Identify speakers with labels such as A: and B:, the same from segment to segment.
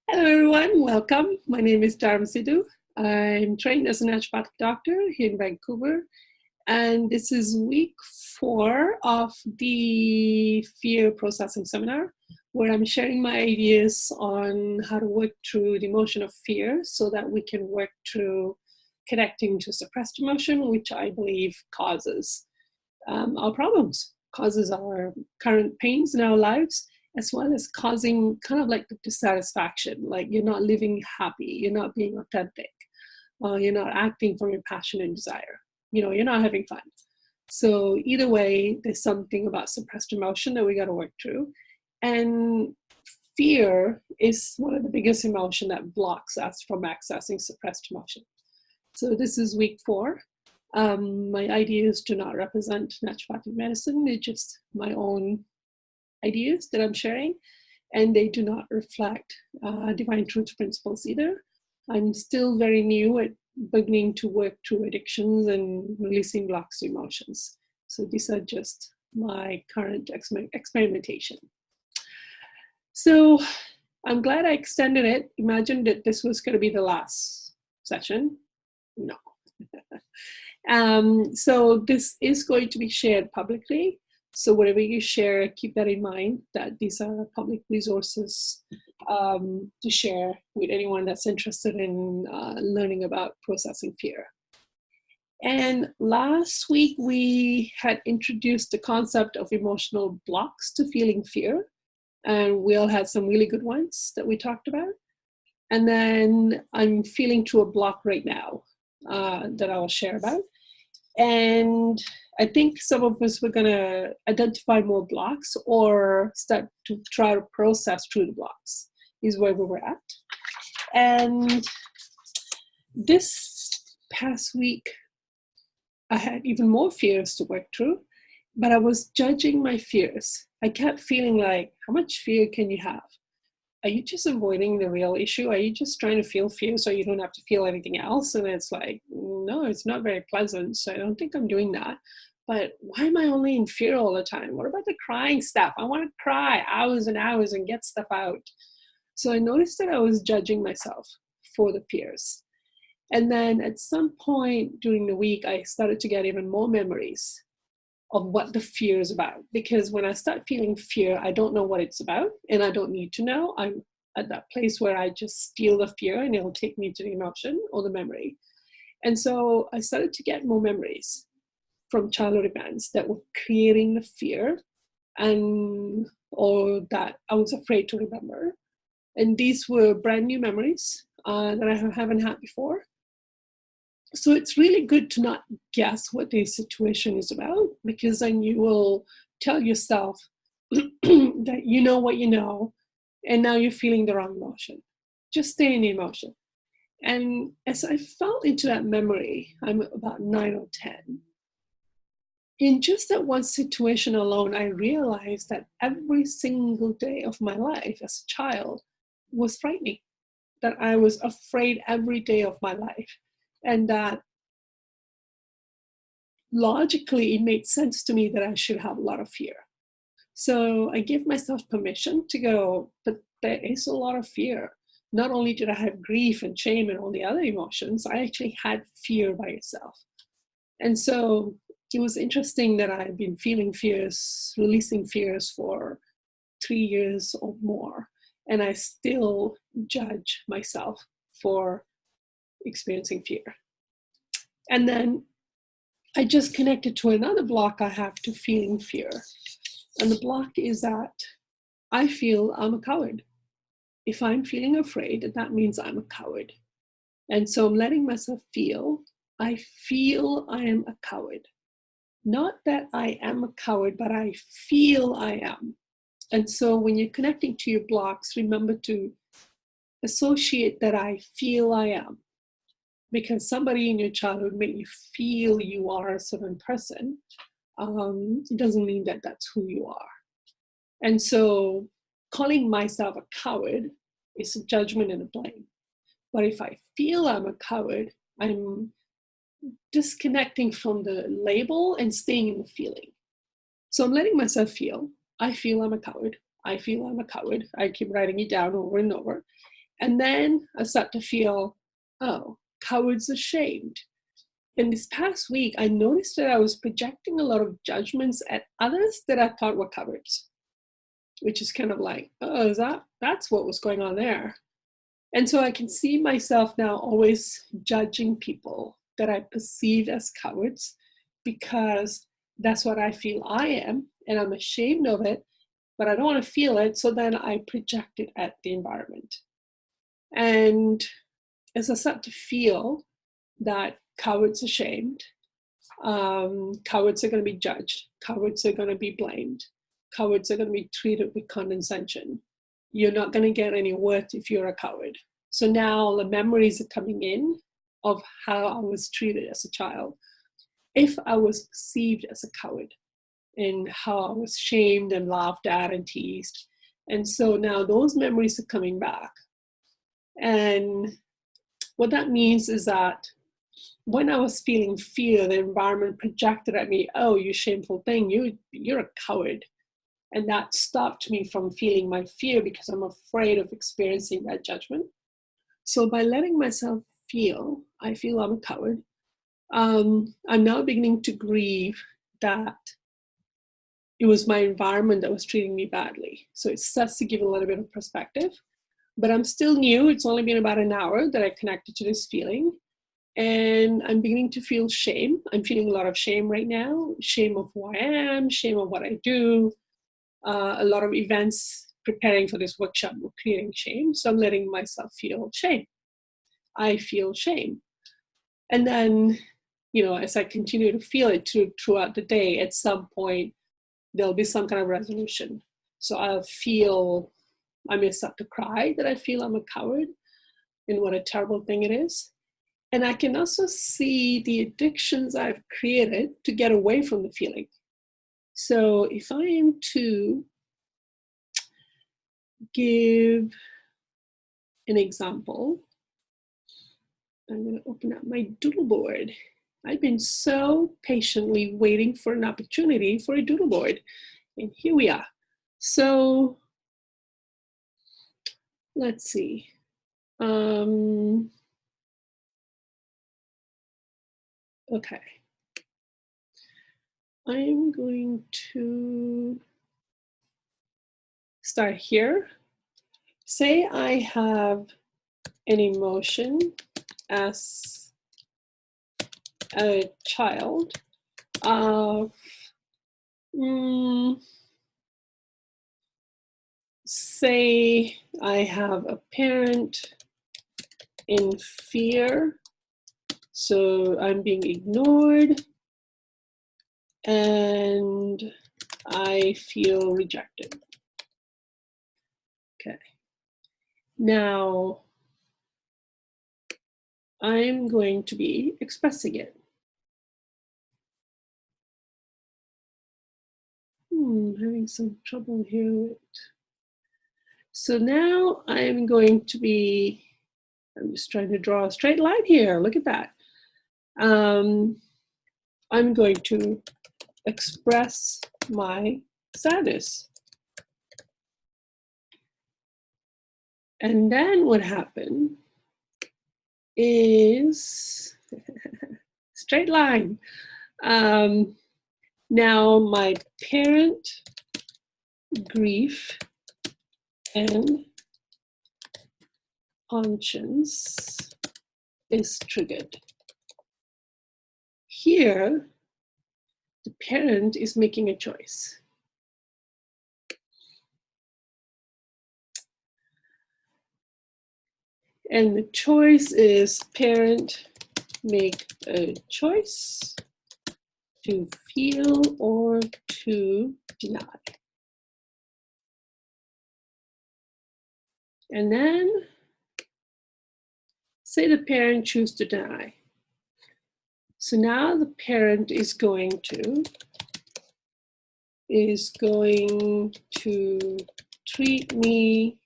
A: Hello everyone, welcome. My name is Dharm Sidhu. I'm trained as a naturopathic doctor here in Vancouver, and this is week 4 of the fear processing seminar, where I'm sharing my ideas on how to work through the emotion of fear so that we can work through connecting to suppressed emotion, which I believe causes our problems, causes our current pains in our lives, as well as causing kind of like the dissatisfaction, like you're not living happy, you're not being authentic, you're not acting from your passion and desire, you're not having fun. So either way, there's something about suppressed emotion that we got to work through. And fear is one of the biggest emotion that blocks us from accessing suppressed emotion. So this is week 4. My ideas do not represent naturopathic medicine. They're just my own ideas that I'm sharing, and they do not reflect divine truth principles either. I'm still very new at beginning to work through addictions and releasing blocks to emotions. So these are just my current experimentation. So I'm glad I extended it. Imagine that this was going to be the last session. No. So this is going to be shared publicly. So whatever you share, keep that in mind, that these are public resources to share with anyone that's interested in learning about processing fear. And last week, we had introduced the concept of emotional blocks to feeling fear. And we all had some really good ones that we talked about. And then I'm feeling through a block right now that I'll share about. And I think some of us were going to identify more blocks or start to try to process through the blocks is where we were at. And this past week, I had even more fears to work through, but I was judging my fears. I kept feeling like, how much fear can you have? Are you just avoiding the real issue? Are you just trying to feel fear so you don't have to feel anything else? And it's like, no, it's not very pleasant. So I don't think I'm doing that. But why am I only in fear all the time? What about the crying stuff? I want to cry hours and hours and get stuff out. So I noticed that I was judging myself for the fears. And then at some point during the week, I started to get even more memories of what the fear is about. Because when I start feeling fear, I don't know what it's about, and I don't need to know. I'm at that place where I just feel the fear and it'll take me to the emotion or the memory. And so I started to get more memories from childhood events that were creating the fear and or that I was afraid to remember. And these were brand new memories that I haven't had before. So it's really good to not guess what the situation is about, because then you will tell yourself that you know what you know, and now you're feeling the wrong emotion. Just stay in the emotion. And as I fell into that memory, I'm about 9 or 10. In just that one situation alone, I realized that every single day of my life as a child was frightening, that I was afraid every day of my life. And that logically, it made sense to me that I should have a lot of fear. So I give myself permission to go, but there is a lot of fear. Not only did I have grief and shame and all the other emotions, I actually had fear by itself. And so it was interesting that I've been feeling fears, releasing fears for 3 years or more. And I still judge myself for experiencing fear. And then I just connected to another block I have to feeling fear. And the block is that I feel I'm a coward. If I'm feeling afraid, that means I'm a coward. And so I'm letting myself feel, I feel I am a coward. Not that I am a coward, but I feel I am. And so when you're connecting to your blocks, remember to associate that I feel I am. Because somebody in your childhood made you feel you are a certain person, it doesn't mean that that's who you are. And so calling myself a coward is a judgment and a blame. But if I feel I'm a coward, I'm disconnecting from the label and staying in the feeling. So I'm letting myself feel, I feel I'm a coward. I feel I'm a coward. I keep writing it down over and over. And then I start to feel, oh, cowards ashamed. In this past week, I noticed that I was projecting a lot of judgments at others that I thought were cowards, which is kind of like, oh, that's what was going on there. And so I can see myself now always judging people that I perceive as cowards because that's what I feel I am, and I'm ashamed of it, but I don't want to feel it, so then I project it at the environment. And as I start to feel that cowards are ashamed, cowards are going to be judged, cowards are going to be blamed, cowards are going to be treated with condescension. You're not going to get any worth if you're a coward. So now the memories are coming in of how I was treated as a child, if I was perceived as a coward, and how I was shamed and laughed at and teased. And so now those memories are coming back. And what that means is that when I was feeling fear, the environment projected at me, oh, you shameful thing, you're a coward. And that stopped me from feeling my fear because I'm afraid of experiencing that judgment. So by letting myself feel, I feel I'm a coward, I'm now beginning to grieve that it was my environment that was treating me badly. So it starts to give a little bit of perspective. But I'm still new. It's only been about an hour that I connected to this feeling. And I'm beginning to feel shame. I'm feeling a lot of shame right now. Shame of who I am, shame of what I do. A lot of events preparing for this workshop were creating shame. So I'm letting myself feel shame. I feel shame. And then, as I continue to feel it throughout the day, at some point, there'll be some kind of resolution. So I may start to cry that I feel I'm a coward and what a terrible thing it is. And I can also see the addictions I've created to get away from the feeling. So if I am to give an example, I'm going to open up my doodle board. I've been so patiently waiting for an opportunity for a doodle board. And here we are. So let's see. Okay. I'm going to start here. Say I have an emotion as a child of, say I have a parent in fear, so I'm being ignored and I feel rejected. Okay. Now, I'm going to be expressing it. I'm having some trouble here. So now I'm going to be, I'm just trying to draw a straight line here. Look at that. I'm going to express my sadness. And then what happened is straight line. Now my parent grief and conscience is triggered. Here, the parent is making a choice. And the choice is parent make a choice to feel or to deny. And then say the parent chooses to deny. So now the parent is going to treat me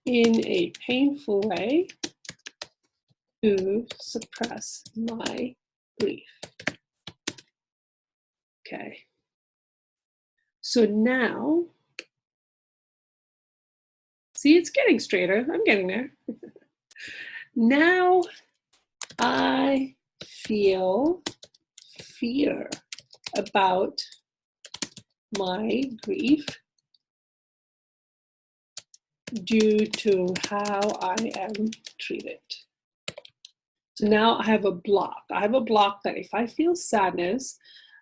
A: in a painful way to suppress my grief. Okay. So now, See, it's getting straighter. I'm getting there. Now I feel fear about my grief due to how I am treated. So now I have a block. I have a block that if I feel sadness,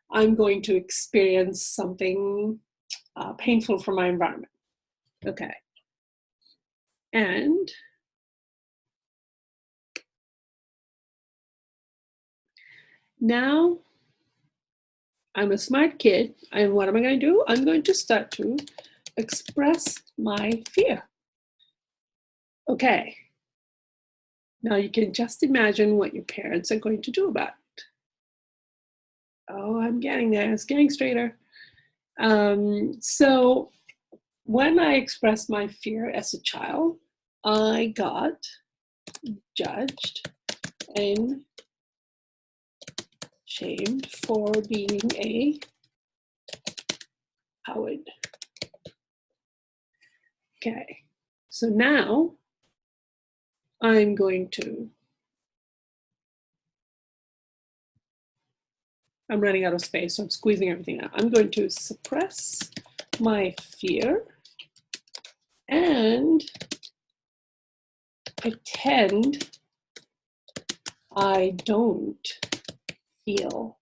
A: I'm going to experience something painful from my environment. Okay. And now I'm a smart kid. And what am I going to do? I'm going to start to express my fear. Okay. Now you can just imagine what your parents are going to do about it. Oh, I'm getting there. It's getting straighter. So when I expressed my fear as a child, I got judged and shamed for being a coward. Okay, so now I'm going to, I'm running out of space, so I'm squeezing everything out. I'm going to suppress my fear and pretend I don't feel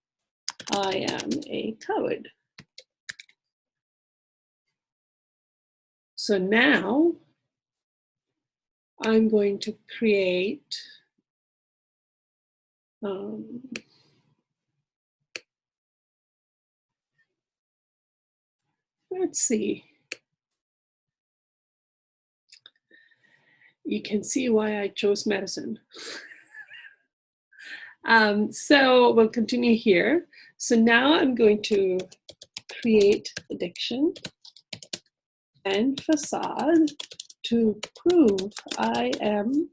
A: I am a coward. So now I'm going to create let's see. You can see why I chose medicine. So we'll continue here. So now I'm going to create addiction and facade to prove I am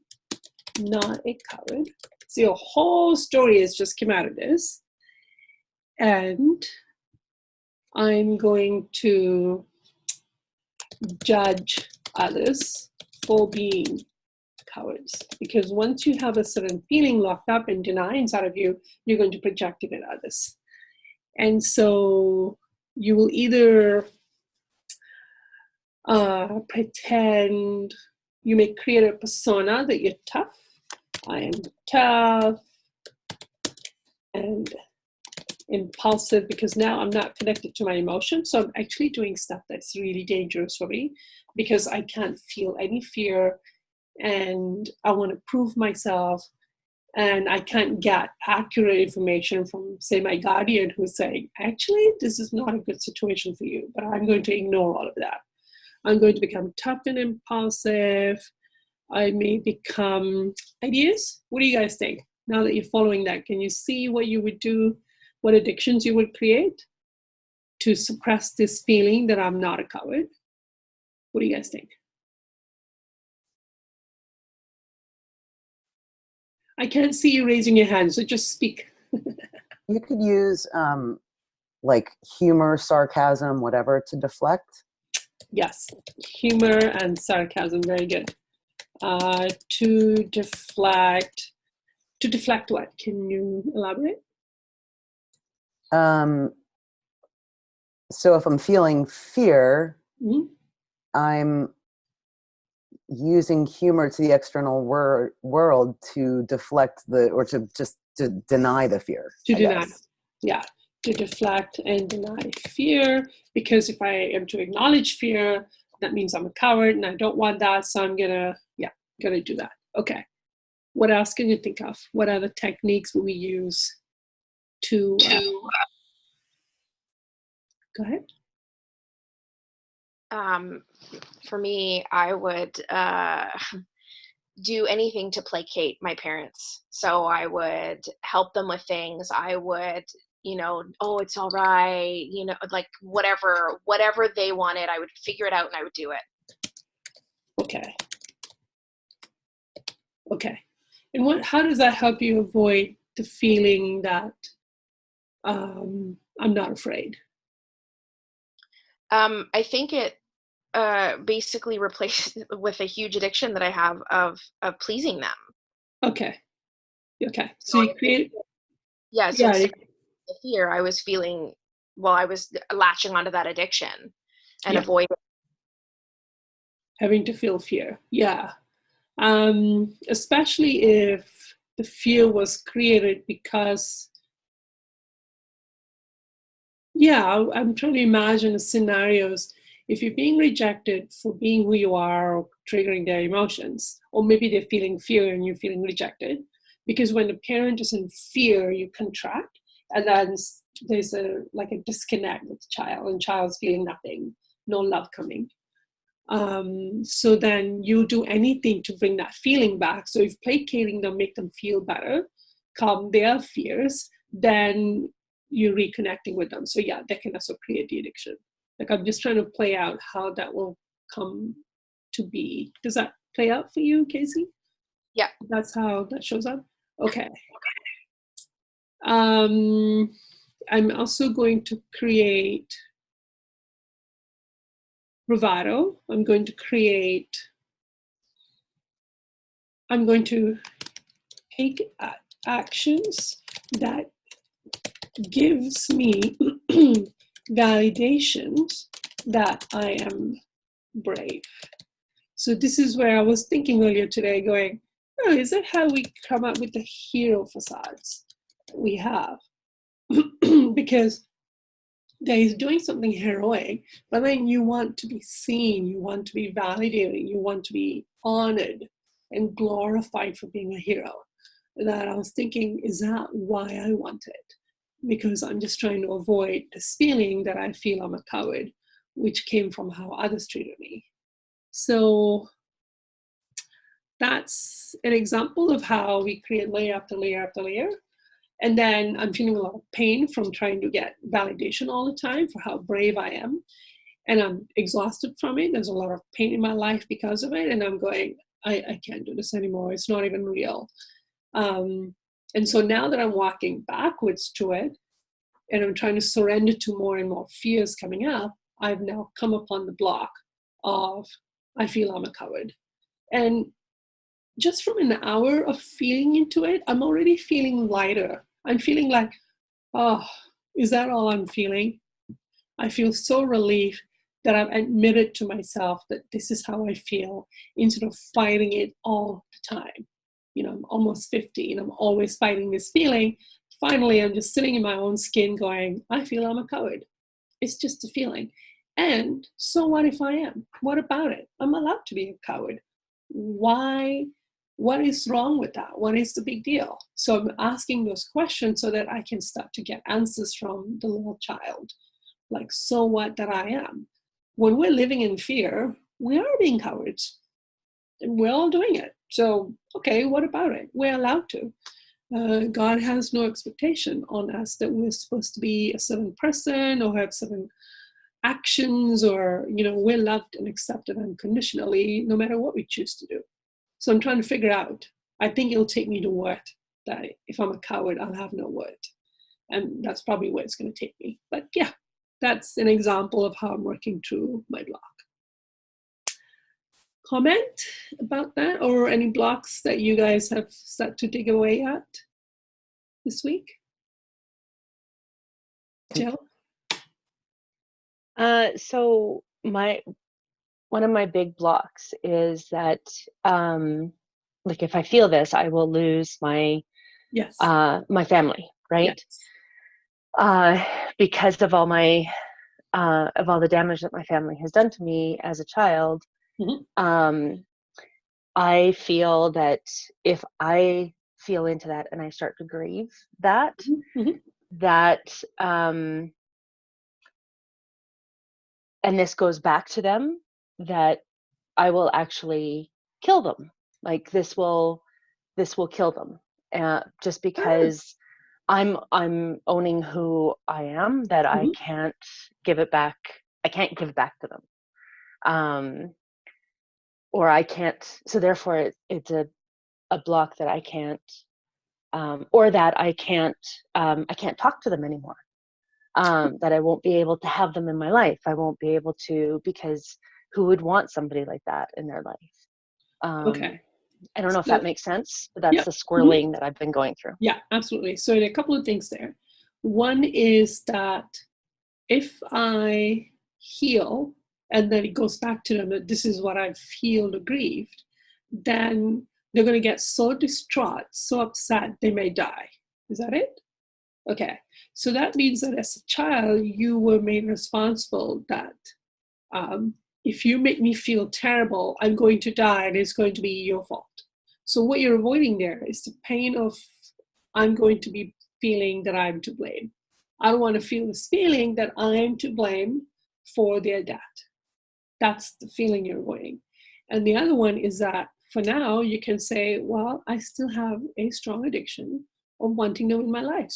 A: not a coward. See, a whole story has just come out of this. And I'm going to judge others for being cowards. Because once you have a certain feeling locked up and deny inside of you, you're going to project it at others. And so you will either pretend, you may create a persona that you're tough. I am tough and impulsive because now I'm not connected to my emotions. So I'm actually doing stuff that's really dangerous for me because I can't feel any fear and I want to prove myself and I can't get accurate information from, say, my guardian who's saying, actually, this is not a good situation for you, but I'm going to ignore all of that. I'm going to become tough and impulsive. I may become ideas. What do you guys think? Now that you're following that, can you see what you would do, what addictions you would create to suppress this feeling that I'm not a coward? What do you guys think? I can't see you raising your hand, so just speak.
B: You could use like humor, sarcasm, whatever to deflect.
A: Yes, humor and sarcasm, very good. To deflect what? Can you elaborate?
B: So if I'm feeling fear,
A: Mm-hmm.
B: I'm using humor to the external world to deflect or to just to deny the fear.
A: To deny, yeah, to deflect and deny fear, because if I am to acknowledge fear, that means I'm a coward and I don't want that, so I'm gonna do that. Okay, what else can you think of? What other techniques will we use to go ahead?
C: For me, I would do anything to placate my parents. So I would help them with things. I would, oh, it's all right, like whatever they wanted, I would figure it out and I would do it.
A: Okay. And how does that help you avoid the feeling that I'm not afraid?
C: I think it basically replaced with a huge addiction that I have of pleasing them.
A: Okay. So
C: So
A: you create,
C: so
A: yeah,
C: instead of the fear, I was feeling, well, I was latching onto that addiction and
A: yeah,
C: avoiding.
A: having to feel fear. Yeah. Especially if the fear was created because, yeah, I'm trying to imagine the scenarios. If you're being rejected for being who you are or triggering their emotions, or maybe they're feeling fear and you're feeling rejected, because when the parent is in fear, you contract, and then there's a like a disconnect with the child, and child's feeling nothing, no love coming. So then you do anything to bring that feeling back. So if placating them, make them feel better, calm their fears, then you're reconnecting with them. So yeah, that can also create the addiction. Like I'm just trying to play out how that will come to be. Does that play out for you, Casey?
C: Yeah.
A: That's how that shows up? Okay. I'm also going to create bravado. I'm going to take actions that gives me validations that I am brave. So this is where I was thinking earlier today, going, oh, is that how we come up with the hero facades we have? Because there is doing something heroic, but then you want to be seen, you want to be validated, you want to be honored and glorified for being a hero. That I was thinking, is that why I want it? Because I'm just trying to avoid this feeling that I feel I'm a coward, which came from how others treated me. So that's an example of how we create layer after layer after layer. And then I'm feeling a lot of pain from trying to get validation all the time for how brave I am. And I'm exhausted from it. There's a lot of pain in my life because of it. And I'm going, I can't do this anymore. It's not even real. And so now that I'm walking backwards to it, and I'm trying to surrender to more and more fears coming up, I've now come upon the block of, I feel I'm a coward. And just from an hour of feeling into it, I'm already feeling lighter. I'm feeling like, oh, is that all I'm feeling? I feel so relieved that I've admitted to myself that this is how I feel instead of fighting it all the time. I'm almost 50 and I'm always fighting this feeling. Finally, I'm just sitting in my own skin going, I feel I'm a coward. It's just a feeling. And so what if I am? What about it? I'm allowed to be a coward. Why? What is wrong with that? What is the big deal? So I'm asking those questions so that I can start to get answers from the little child. Like, so what that I am? When we're living in fear, we are being cowards. And we're all doing it. So, okay, what about it? We're allowed to. God has no expectation on us that we're supposed to be a certain person or have certain actions, or we're loved and accepted unconditionally no matter what we choose to do. So I'm trying to figure out. I think it'll take me to what, that if I'm a coward, I'll have no word. And that's probably where it's going to take me. But yeah, that's an example of how I'm working through my block. Comment about that, or any blocks that you guys have started to dig away at this week? Jill?
D: So one of my big blocks is that like if I feel this, I will lose my
A: Yes.
D: My family, right?
A: Yes.
D: Because of all the damage that my family has done to me as a child.
A: Mm-hmm.
D: I feel that if I feel into that and I start to grieve that,
A: Mm-hmm.
D: that and this goes back to them, that I will actually kill them. Like this will kill them, just because I'm owning who I am, that I can't give it back. I can't give it back to them, or I can't. So therefore, it's a block that I can't, or that I can't talk to them anymore. That I won't be able to have them in my life. I won't be able to, because who would want somebody like that in their life.
A: Okay.
D: I don't know if
A: So,
D: that makes sense, but that's
A: yeah.
D: the squirreling that I've been going through.
A: Yeah, absolutely. So there are a couple of things there. One is that if I heal, and then it goes back to them that this is what I've healed or grieved, then they're going to get so distraught, so upset, they may die. Is that it? Okay. So that means that as a child, you were made responsible that if you make me feel terrible, I'm going to die and it's going to be your fault. So what you're avoiding there is the pain of I'm going to be feeling that I'm to blame. I don't want to feel this feeling that I'm to blame for their death. That's the feeling you're avoiding. And the other one is that for now, you can say, well, I still have a strong addiction of wanting them in my life.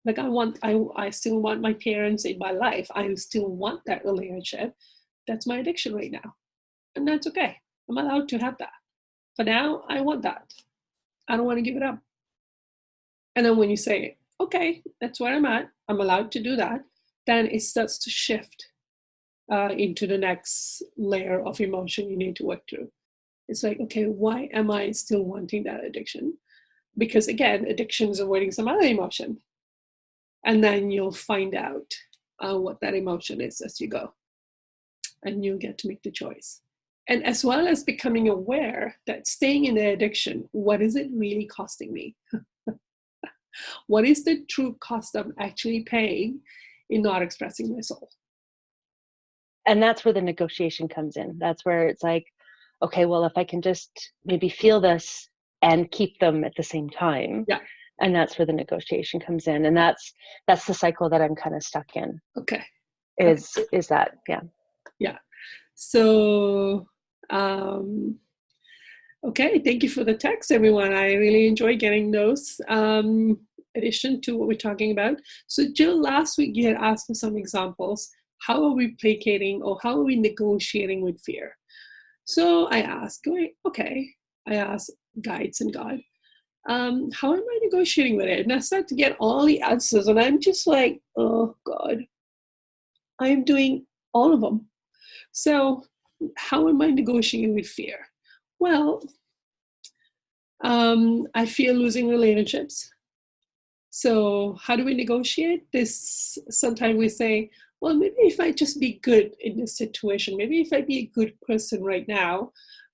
A: Like I still want my parents in my life. I still want that relationship. That's my addiction right now. And that's okay. I'm allowed to have that. For now, I want that. I don't want to give it up. And then when you say, okay, that's where I'm at, I'm allowed to do that, then it starts to shift into the next layer of emotion you need to work through. It's like, okay, why am I still wanting that addiction? Because again, addiction is avoiding some other emotion. And then you'll find out what that emotion is as you go. And you'll get to make the choice. And as well as becoming aware that staying in the addiction, what is it really costing me? What is the true cost I'm actually paying in not expressing my soul?
D: And that's where the negotiation comes in. That's where it's like, okay, well, if I can just maybe feel this and keep them at the same time.
A: Yeah.
D: And that's where the negotiation comes in. And that's the cycle that I'm kind of stuck in.
A: Okay.
D: Is that, yeah.
A: Yeah. So, okay, thank you for the text, everyone. I really enjoy getting those. Addition to what we're talking about. So Jill, last week you had asked for some examples. How are we placating or how are we negotiating with fear? So I asked, I asked guides and God, how am I negotiating with it? And I start to get all the answers and I'm just like, oh God, I'm doing all of them. So how am I negotiating with fear? Well, I fear losing relationships. So how do we negotiate this? Sometimes we say, well, maybe if I just be good in this situation, maybe if I be a good person right now,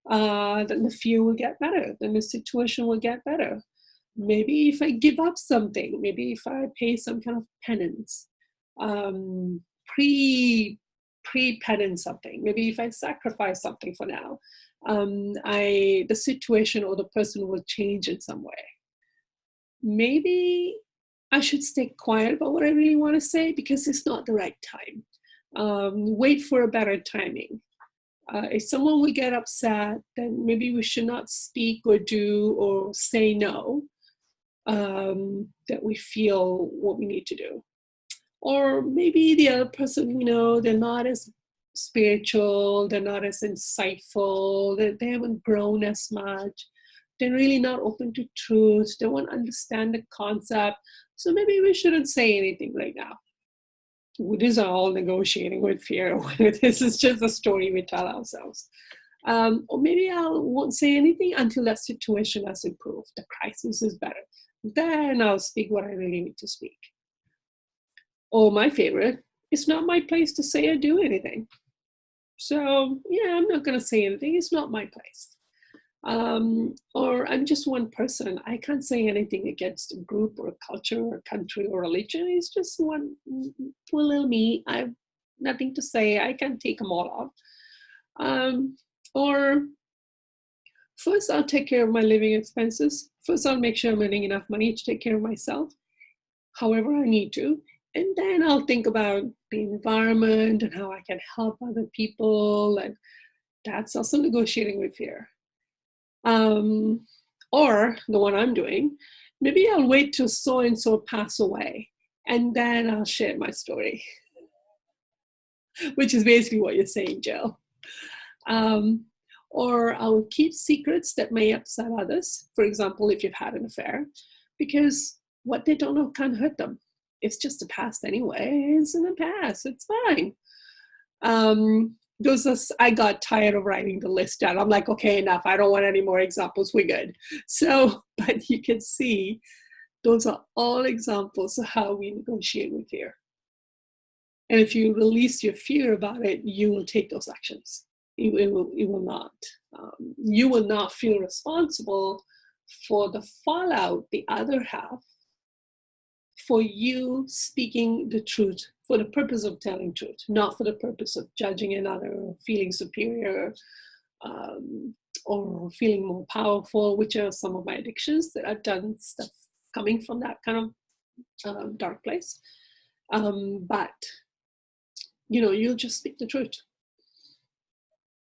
A: then the fear will get better, then the situation will get better. Maybe if I give up something, maybe if I pay some kind of penance, pre-penance something, maybe if I sacrifice something for now, the situation or the person will change in some way. Maybe I should stay quiet about what I really want to say because it's not the right time. Wait for a better timing. If someone will get upset, then maybe we should not speak or do or say no, that we feel what we need to do. Or maybe the other person, they're not as spiritual, they're not as insightful, they haven't grown as much. They're really not open to truth. They won't understand the concept. So maybe we shouldn't say anything right now. These are all negotiating with fear. This is just a story we tell ourselves. Or maybe I won't say anything until that situation has improved. The crisis is better. Then I'll speak what I really need to speak. Or my favorite, it's not my place to say or do anything. So yeah, I'm not going to say anything. It's not my place. Or I'm just one person. I can't say anything against a group or a culture or a country or religion. It's just one little me. I have nothing to say. I can't take them all off. Or first I'll take care of my living expenses. First I'll make sure I'm earning enough money to take care of myself, however I need to. And then I'll think about the environment and how I can help other people. And that's also negotiating with fear. Or the one I'm doing, maybe I'll wait till so-and-so pass away and then I'll share my story, which is basically what you're saying, Jill. Or I'll keep secrets that may upset others. For example, if you've had an affair, because what they don't know can't hurt them. It's just a past anyway. It's in the past. It's fine. I got tired of writing the list down. I'm like, okay, enough. I don't want any more examples. We're good. So, but you can see those are all examples of how we negotiate with fear. And if you release your fear about it, you will take those actions. It will not. You will not feel responsible for the fallout the other have for you speaking the truth for the purpose of telling truth, not for the purpose of judging another, or feeling superior, or feeling more powerful, which are some of my addictions that I've done stuff coming from that kind of dark place. But, you'll just speak the truth.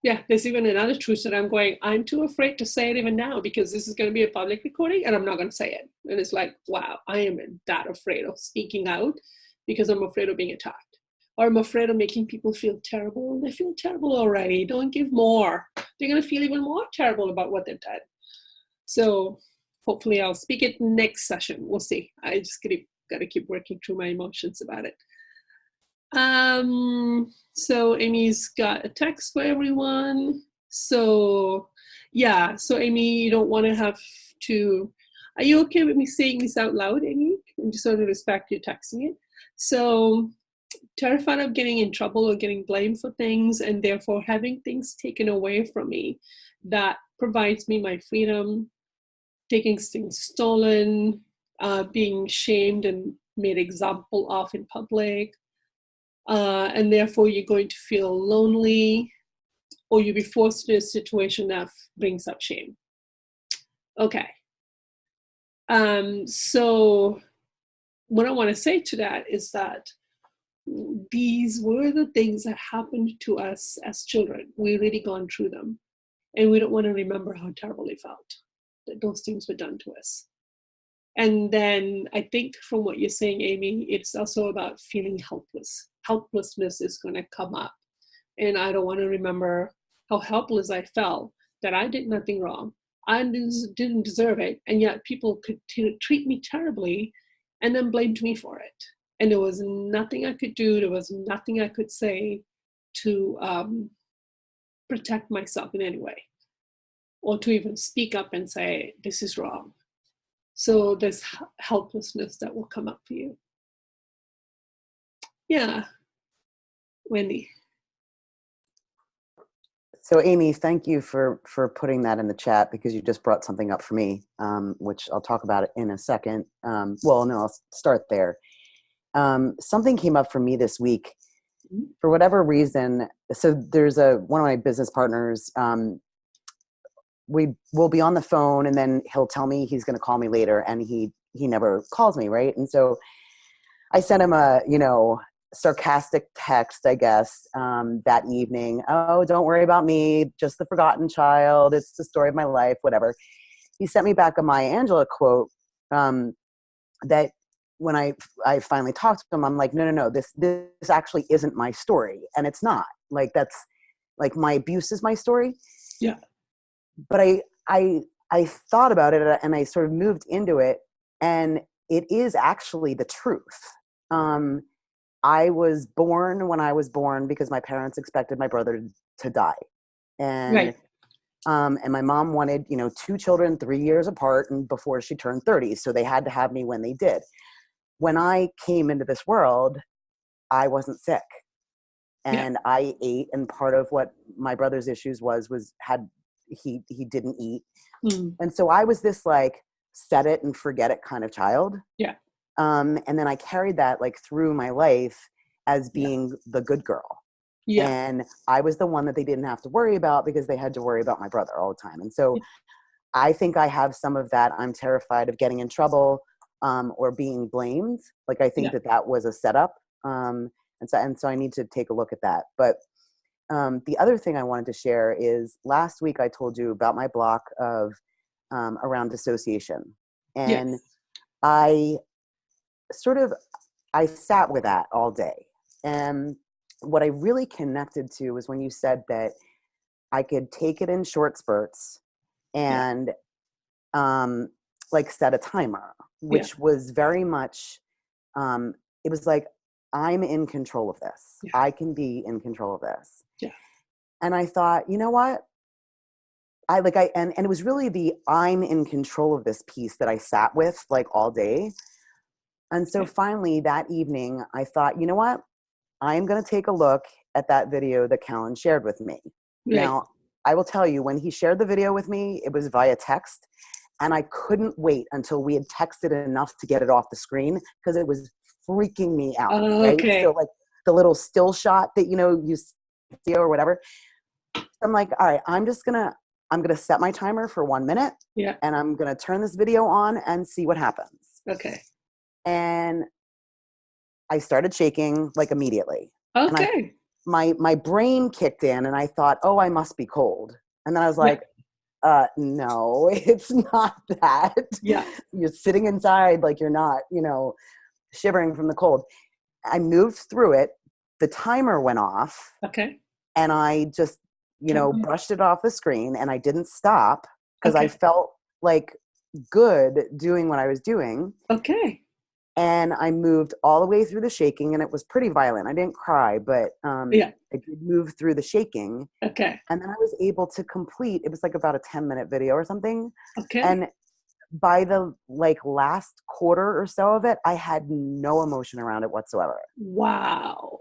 A: Yeah, there's even another truth that I'm too afraid to say it even now because this is going to be a public recording and I'm not going to say it. And it's like, wow, I am that afraid of speaking out because I'm afraid of being attacked. Or I'm afraid of making people feel terrible. They feel terrible already. Don't give more. They're going to feel even more terrible about what they've done. So hopefully I'll speak it next session. We'll see. I just got to keep working through my emotions about it. So Amy's got a text for everyone. So yeah, so Amy, you don't want to have to, are you okay with me saying this out loud, Amy? I'm just out of respect you texting it. So terrified of getting in trouble or getting blamed for things and therefore having things taken away from me that provides me my freedom, taking things stolen, being shamed and made example of in public. And therefore you're going to feel lonely or you'll be forced into a situation that brings up shame. Okay. So what I want to say to that is that these were the things that happened to us as children. We've already gone through them and we don't want to remember how terrible it felt that those things were done to us. And then I think from what you're saying, Amy, it's also about feeling helpless. Helplessness is going to come up. And I don't want to remember how helpless I felt, that I did nothing wrong. I didn't deserve it. And yet people could treat me terribly and then blamed me for it. And there was nothing I could do. There was nothing I could say to protect myself in any way or to even speak up and say, this is wrong. So there's helplessness that will come up for you. Yeah. Wendy.
B: So Amy, thank you for putting that in the chat because you just brought something up for me, which I'll talk about in a second. Well, no, I'll start there. Something came up for me this week for whatever reason. So there's one of my business partners, we will be on the phone and then he'll tell me he's going to call me later and he never calls me. Right. And so I sent him a, sarcastic text, I guess, that evening. Oh, don't worry about me. Just the forgotten child. It's the story of my life, whatever. He sent me back a Maya Angelou quote, that when I finally talked to him, I'm like, no, this actually isn't my story. And it's not like, that's like my abuse is my story.
A: Yeah.
B: But I thought about it and I sort of moved into it and it is actually the truth. I was born when I was born because my parents expected my brother to die. And,
A: right.
B: And my mom wanted, 2 children 3 years apart and before she turned 30. So they had to have me when they did. When I came into this world, I wasn't sick and I ate. And part of what my brother's issues he didn't eat. And so I was this like set it and forget it kind of child.
A: Yeah.
B: And then I carried that like through my life as being the good girl. Yeah. And I was the one that they didn't have to worry about because they had to worry about my brother all the time. And so I think I have some of that. I'm terrified of getting in trouble or being blamed. Like I think that was a setup. And so I need to take a look at that. But the other thing I wanted to share is last week I told you about my block of around dissociation. And I sat with that all day. And what I really connected to was when you said that I could take it in short spurts and like set a timer, which was very much, it was like, I'm in control of this. Yeah. I can be in control of this.
A: Yeah.
B: And I thought, you know what? And it was really the I'm in control of this piece that I sat with like all day. And so finally that evening I thought, you know what? I am going to take a look at that video that Callan shared with me.
A: Right.
B: Now, I will tell you, when he shared the video with me, it was via text. And I couldn't wait until we had texted enough to get it off the screen because it was freaking me out. Right?
A: Okay.
B: So like the little still shot that, you see or whatever. I'm like, all right, I'm going to set my timer for 1 minute.
A: Yeah.
B: And I'm going to turn this video on and see what happens.
A: Okay.
B: And I started shaking like immediately.
A: Okay.
B: And my brain kicked in and I thought, oh, I must be cold. And then I was like, no, it's not that.
A: Yeah.
B: You're sitting inside like you're not, shivering from the cold. I moved through it. The timer went off.
A: Okay.
B: And I just, brushed it off the screen and I didn't stop because I felt like good doing what I was doing.
A: Okay.
B: And I moved all the way through the shaking and it was pretty violent. I didn't cry, but I did move through the shaking.
A: Okay.
B: And then I was able to complete, it was like about a 10-minute video or something.
A: Okay.
B: And by the last quarter or so of it, I had no emotion around it whatsoever.
A: Wow.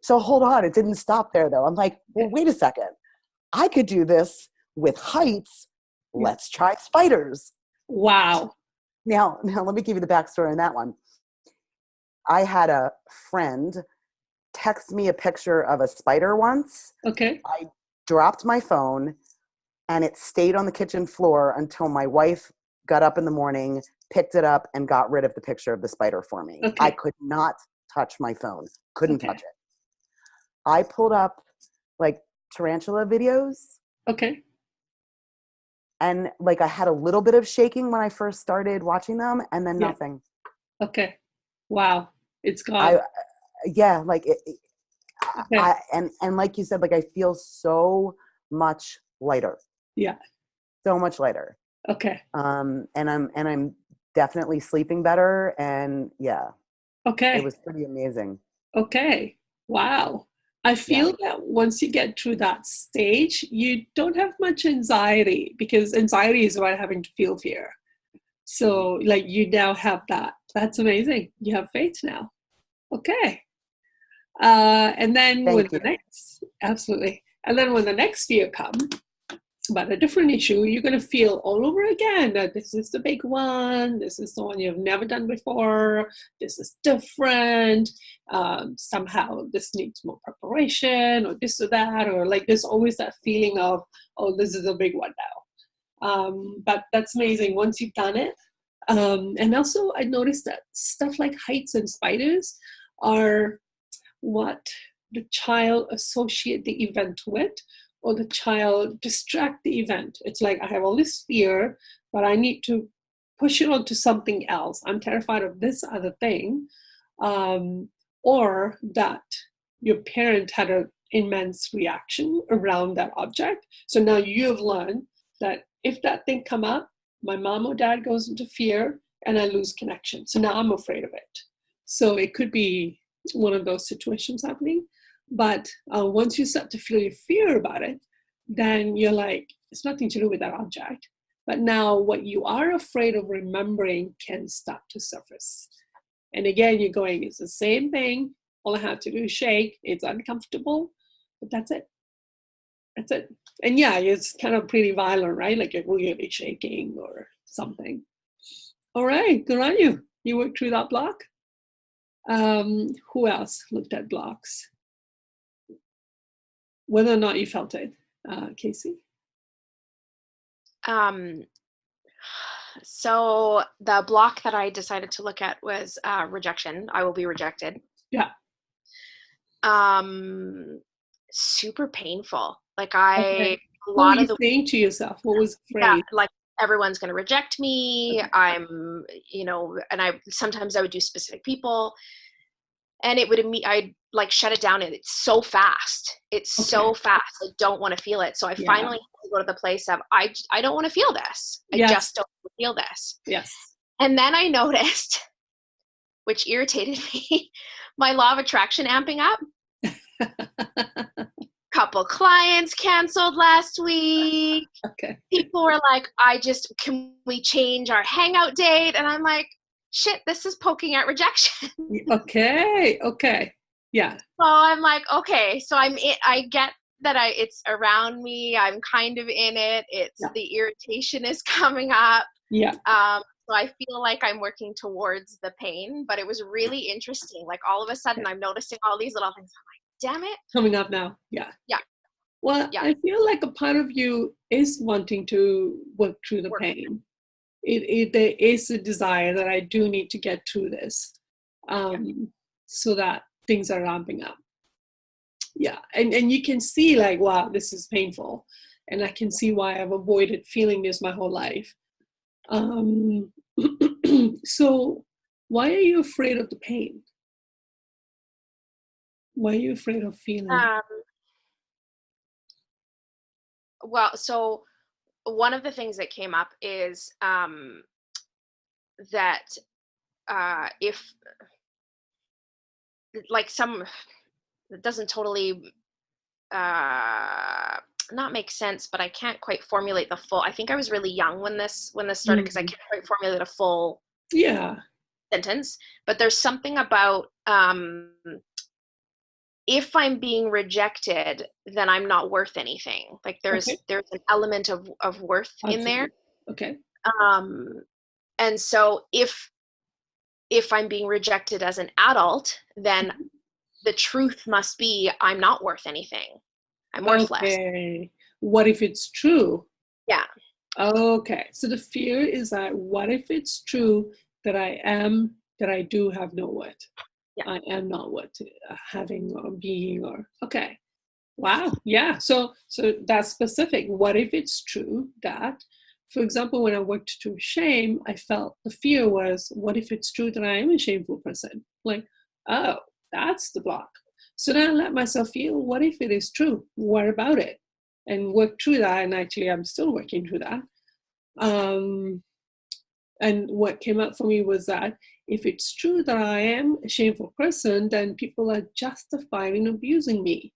B: So hold on, it didn't stop there though. I'm like, well, wait a second. I could do this with heights. Let's try spiders.
A: Wow.
B: Now let me give you the backstory on that one. I had a friend text me a picture of a spider once.
A: Okay.
B: I dropped my phone and it stayed on the kitchen floor until my wife got up in the morning, picked it up, and got rid of the picture of the spider for me.
A: Okay.
B: I could not touch my phone. Couldn't touch it. I pulled up tarantula videos.
A: Okay.
B: And I had a little bit of shaking when I first started watching them and then nothing.
A: Okay. Wow. It's gone.
B: And like you said, I feel so much lighter.
A: Yeah.
B: So much lighter.
A: Okay.
B: And I'm definitely sleeping better. And
A: okay.
B: It was pretty amazing.
A: Okay. Wow. I feel that once you get through that stage, you don't have much anxiety because anxiety is about having to feel fear. So you now have that. That's amazing. You have faith now. Okay. And then absolutely. And then when the next year comes, about a different issue, you're going to feel all over again that this is the big one. This is the one you've never done before. This is different. Somehow this needs more preparation or this or that, or there's always that feeling of, oh, this is a big one now. But that's amazing once you've done it. And also I noticed that stuff like heights and spiders are what the child associate the event with, or the child distract the event. It's I have all this fear, but I need to push it onto something else. I'm terrified of this other thing. Or that your parent had an immense reaction around that object. So now you've learned that if that thing come up, my mom or dad goes into fear and I lose connection. So now I'm afraid of it. So it could be one of those situations happening. But once you start to feel your fear about it, then you're it's nothing to do with that object. But now what you are afraid of remembering can start to surface. And again, you're going, it's the same thing. All I have to do is shake. It's uncomfortable, but that's it. That's it. And it's kind of pretty violent, right? You're really shaking or something. All right, good on you. You worked through that block. Who else looked at blocks? Whether or not you felt it, Casey?
C: So the block that I decided to look at was rejection. I will be rejected.
A: Yeah.
C: Super painful.
A: What were you saying to yourself? What was the phrase?
C: Yeah, everyone's going to reject me.
A: Okay.
C: I'm, and sometimes I would do specific people. And it would I'd shut it down, and it's so fast. It's so fast. I don't want to feel it. So I finally had to go to the place of I don't want to feel this. I just don't want to feel this.
A: Yes.
C: And then I noticed, which irritated me, my law of attraction amping up. couple clients canceled last week.
A: Okay.
C: People were like, can we change our hangout date? And I'm like, shit, this is poking at rejection.
A: Okay. Okay. Yeah.
C: So I'm like, okay, so I get that it's around me. I'm kind of in it. It's the irritation is coming up.
A: Yeah.
C: So I feel like I'm working towards the pain, but it was really interesting. Like all of a sudden I'm noticing all these little things. I'm like, damn it.
A: Coming up now. Yeah.
C: Yeah.
A: Well,
C: Yeah.
A: I feel like a part of you is wanting to work through the pain. There is a desire that I do need to get through this, so that things are ramping up. Yeah, and you can see like, wow, this is painful, and I can see why I've avoided feeling this my whole life. So why are you afraid of the pain? Why are you afraid of feeling it?
C: Well, so one of the things that came up is that if like it doesn't totally not make sense, but I can't quite formulate the full. I think I was really young when this started, because I can't quite formulate a full sentence. But there's something about if I'm being rejected, then I'm not worth anything. Like there's an element of worth in there.
A: Okay.
C: And so if I'm being rejected as an adult, then the truth must be I'm not worth anything. I'm worthless.
A: Okay. What if it's true?
C: Yeah.
A: Okay. So the fear is that what if it's true that I do have no worth? Yeah. I am not worth having or being or okay. Wow. Yeah. So that's specific. What if it's true that, for example, when I worked through shame, I felt the fear was, what if it's true that I am a shameful person? Like, oh, that's the block. So then I let myself feel, what if it is true? What about it? And work through that. And actually, I'm still working through that. And what came up for me was that if it's true that I am a shameful person, then people are justified in abusing me.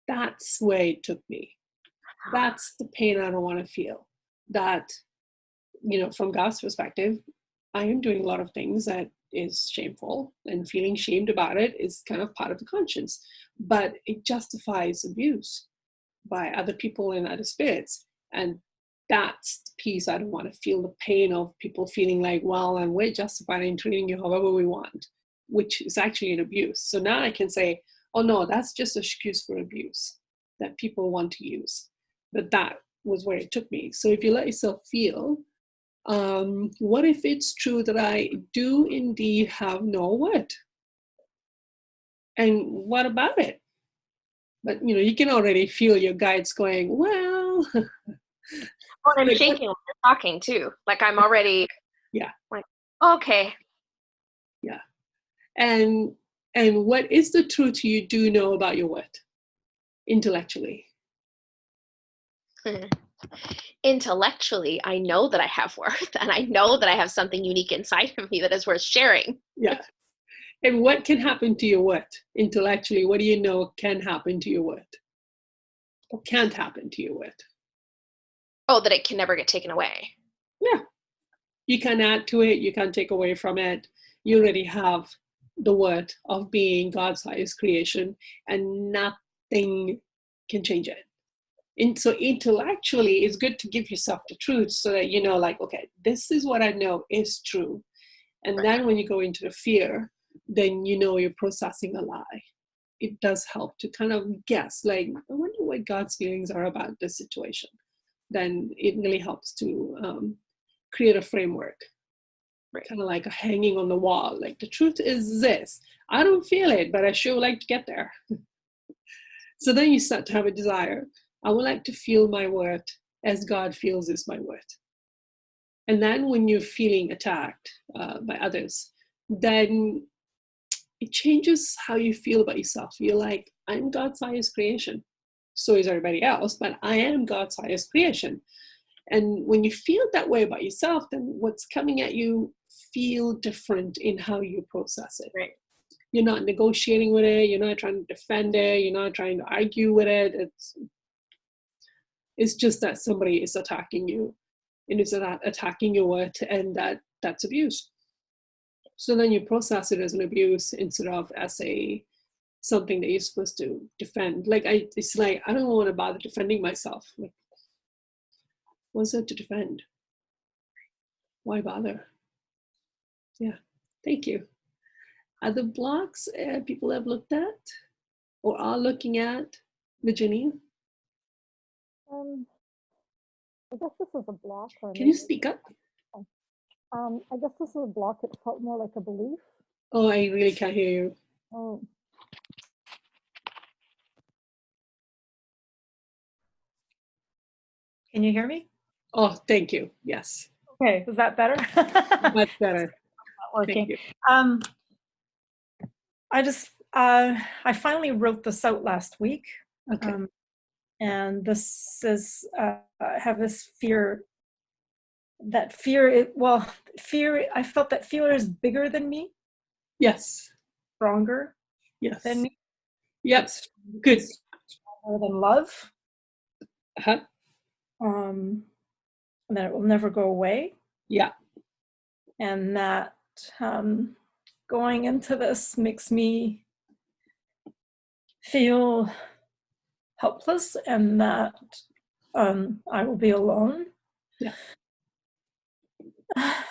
A: That's where it took me. That's the pain I don't want to feel. That, from God's perspective, I am doing a lot of things that is shameful, and feeling shamed about it is kind of part of the conscience. But it justifies abuse by other people and other spirits. And that's the piece I don't want to feel, the pain of people feeling like, well, and we're justified in treating you however we want, which is actually an abuse. So now I can say, oh no, that's just an excuse for abuse that people want to use. But that was where it took me. So if you let yourself feel, what if it's true that I do indeed have no worth? And what about it? But you can already feel your guides going, well.
C: Well, I'm shaking when you're talking too. Like I'm already.
A: Yeah.
C: Like, okay.
A: Yeah. And what is the truth you do know about your worth intellectually?
C: Intellectually, I know that I have worth, and I know that I have something unique inside of me that is worth sharing.
A: Yeah. And what can happen to your worth intellectually? What do you know can happen to your worth? Or can't happen to your worth?
C: Oh, that it can never get taken away.
A: Yeah. You can add to it. You can take away from it. You already have the worth of being God's highest creation, and nothing can change it. And so intellectually, it's good to give yourself the truth so that like, okay, this is what I know is true. And then when you go into the fear, then you're processing a lie. It does help to kind of guess, like, I wonder what God's feelings are about this situation. Then it really helps to create a framework, kind of like a hanging on the wall. Like, the truth is this. I don't feel it, but I sure would like to get there. So then you start to have a desire. I would like to feel my worth as God feels is my worth. And then when you're feeling attacked by others, then it changes how you feel about yourself. You're like, I'm God's highest creation. So is everybody else, but I am God's highest creation. And when you feel that way about yourself, then what's coming at you feel different in how you process it.
C: Right.
A: You're not negotiating with it. You're not trying to defend it. You're not trying to argue with it. It's just that somebody is attacking you, and it's not attacking your word, and that's abuse. So then you process it as an abuse instead of as something that you're supposed to defend. It's like I don't want to bother defending myself. Like, what's there to defend? Why bother? Yeah, thank you. Other blocks people have looked at or are looking at, Virginia?
E: I guess this is a block.
A: Can you speak up?
E: I guess this is a block. It felt more like a belief.
A: Oh, I really can't hear you.
E: Oh.
F: Can you hear me?
A: Oh, thank you. Yes.
F: Okay, is that better?
A: Much better.
F: Not working. I finally wrote this out last week.
A: Okay.
F: And this is, I have this fear, I felt that fear is bigger than me.
A: Yes.
F: Stronger
A: Yes.
F: than me.
A: Yes. Good.
F: Stronger than love.
A: Uh-huh.
F: And that it will never go away.
A: Yeah.
F: And that going into this makes me feel helpless, and that I will be alone.
A: Yeah.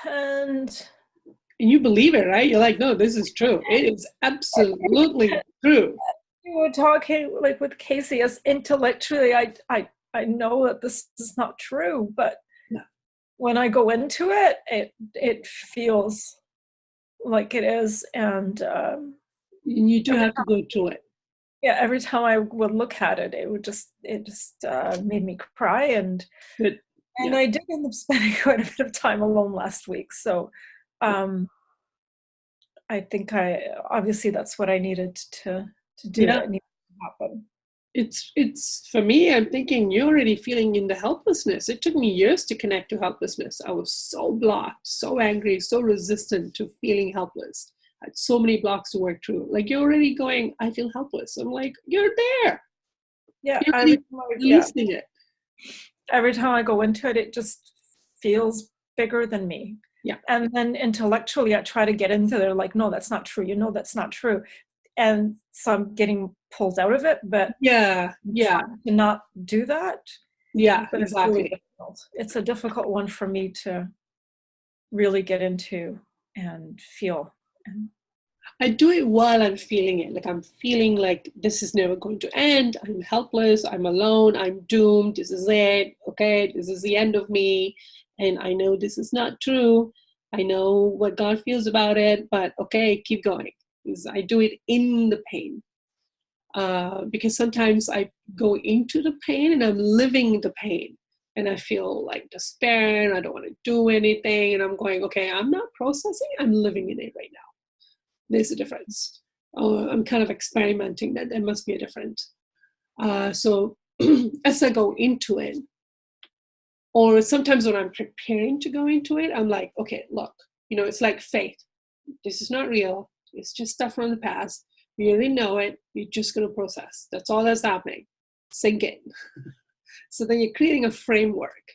F: And
A: you believe it, right? You're like, no, this is true. It is absolutely true.
F: You were talking like with Casey, as intellectually, I know that this is not true, but when I go into it, it feels like it is, and
A: you do have to go through it.
F: Yeah, every time I would look at it, it just made me cry, and
A: Good.
F: And I did end up spending quite a bit of time alone last week. So I think obviously that's what I needed to do.
A: Yeah.
F: It needed to happen.
A: It's for me, I'm thinking you're already feeling in the helplessness. It took me years to connect to helplessness. I was so blocked, so angry, so resistant to feeling helpless. I had so many blocks to work through. Like, you're already going, I feel helpless. I'm like, you're there.
F: Yeah,
A: you're releasing it.
F: Every time I go into it, it just feels bigger than me.
A: Yeah.
F: And then intellectually, I try to get into there, like, no, that's not true. You know, that's not true. And so I'm getting pulled out of it, but
A: to
F: not do that.
A: Yeah,
F: but
A: exactly.
F: It's really difficult. It's a difficult one for me to really get into and feel.
A: I do it while I'm feeling it. Like, I'm feeling like this is never going to end. I'm helpless. I'm alone. I'm doomed. This is it. Okay, this is the end of me. And I know this is not true. I know what God feels about it, but okay, keep going. Because I do it in the pain. Because sometimes I go into the pain and I'm living the pain. And I feel like despair and I don't want to do anything. And I'm going, okay, I'm not processing. I'm living in it right now. There's a difference. I'm kind of experimenting that there must be a difference. So as I go into it, or sometimes when I'm preparing to go into it, I'm like, okay, look, it's like faith. This is not real. It's just stuff from the past. You already know it. You're just going to process. That's all that's happening. Sink in. So then you're creating a framework.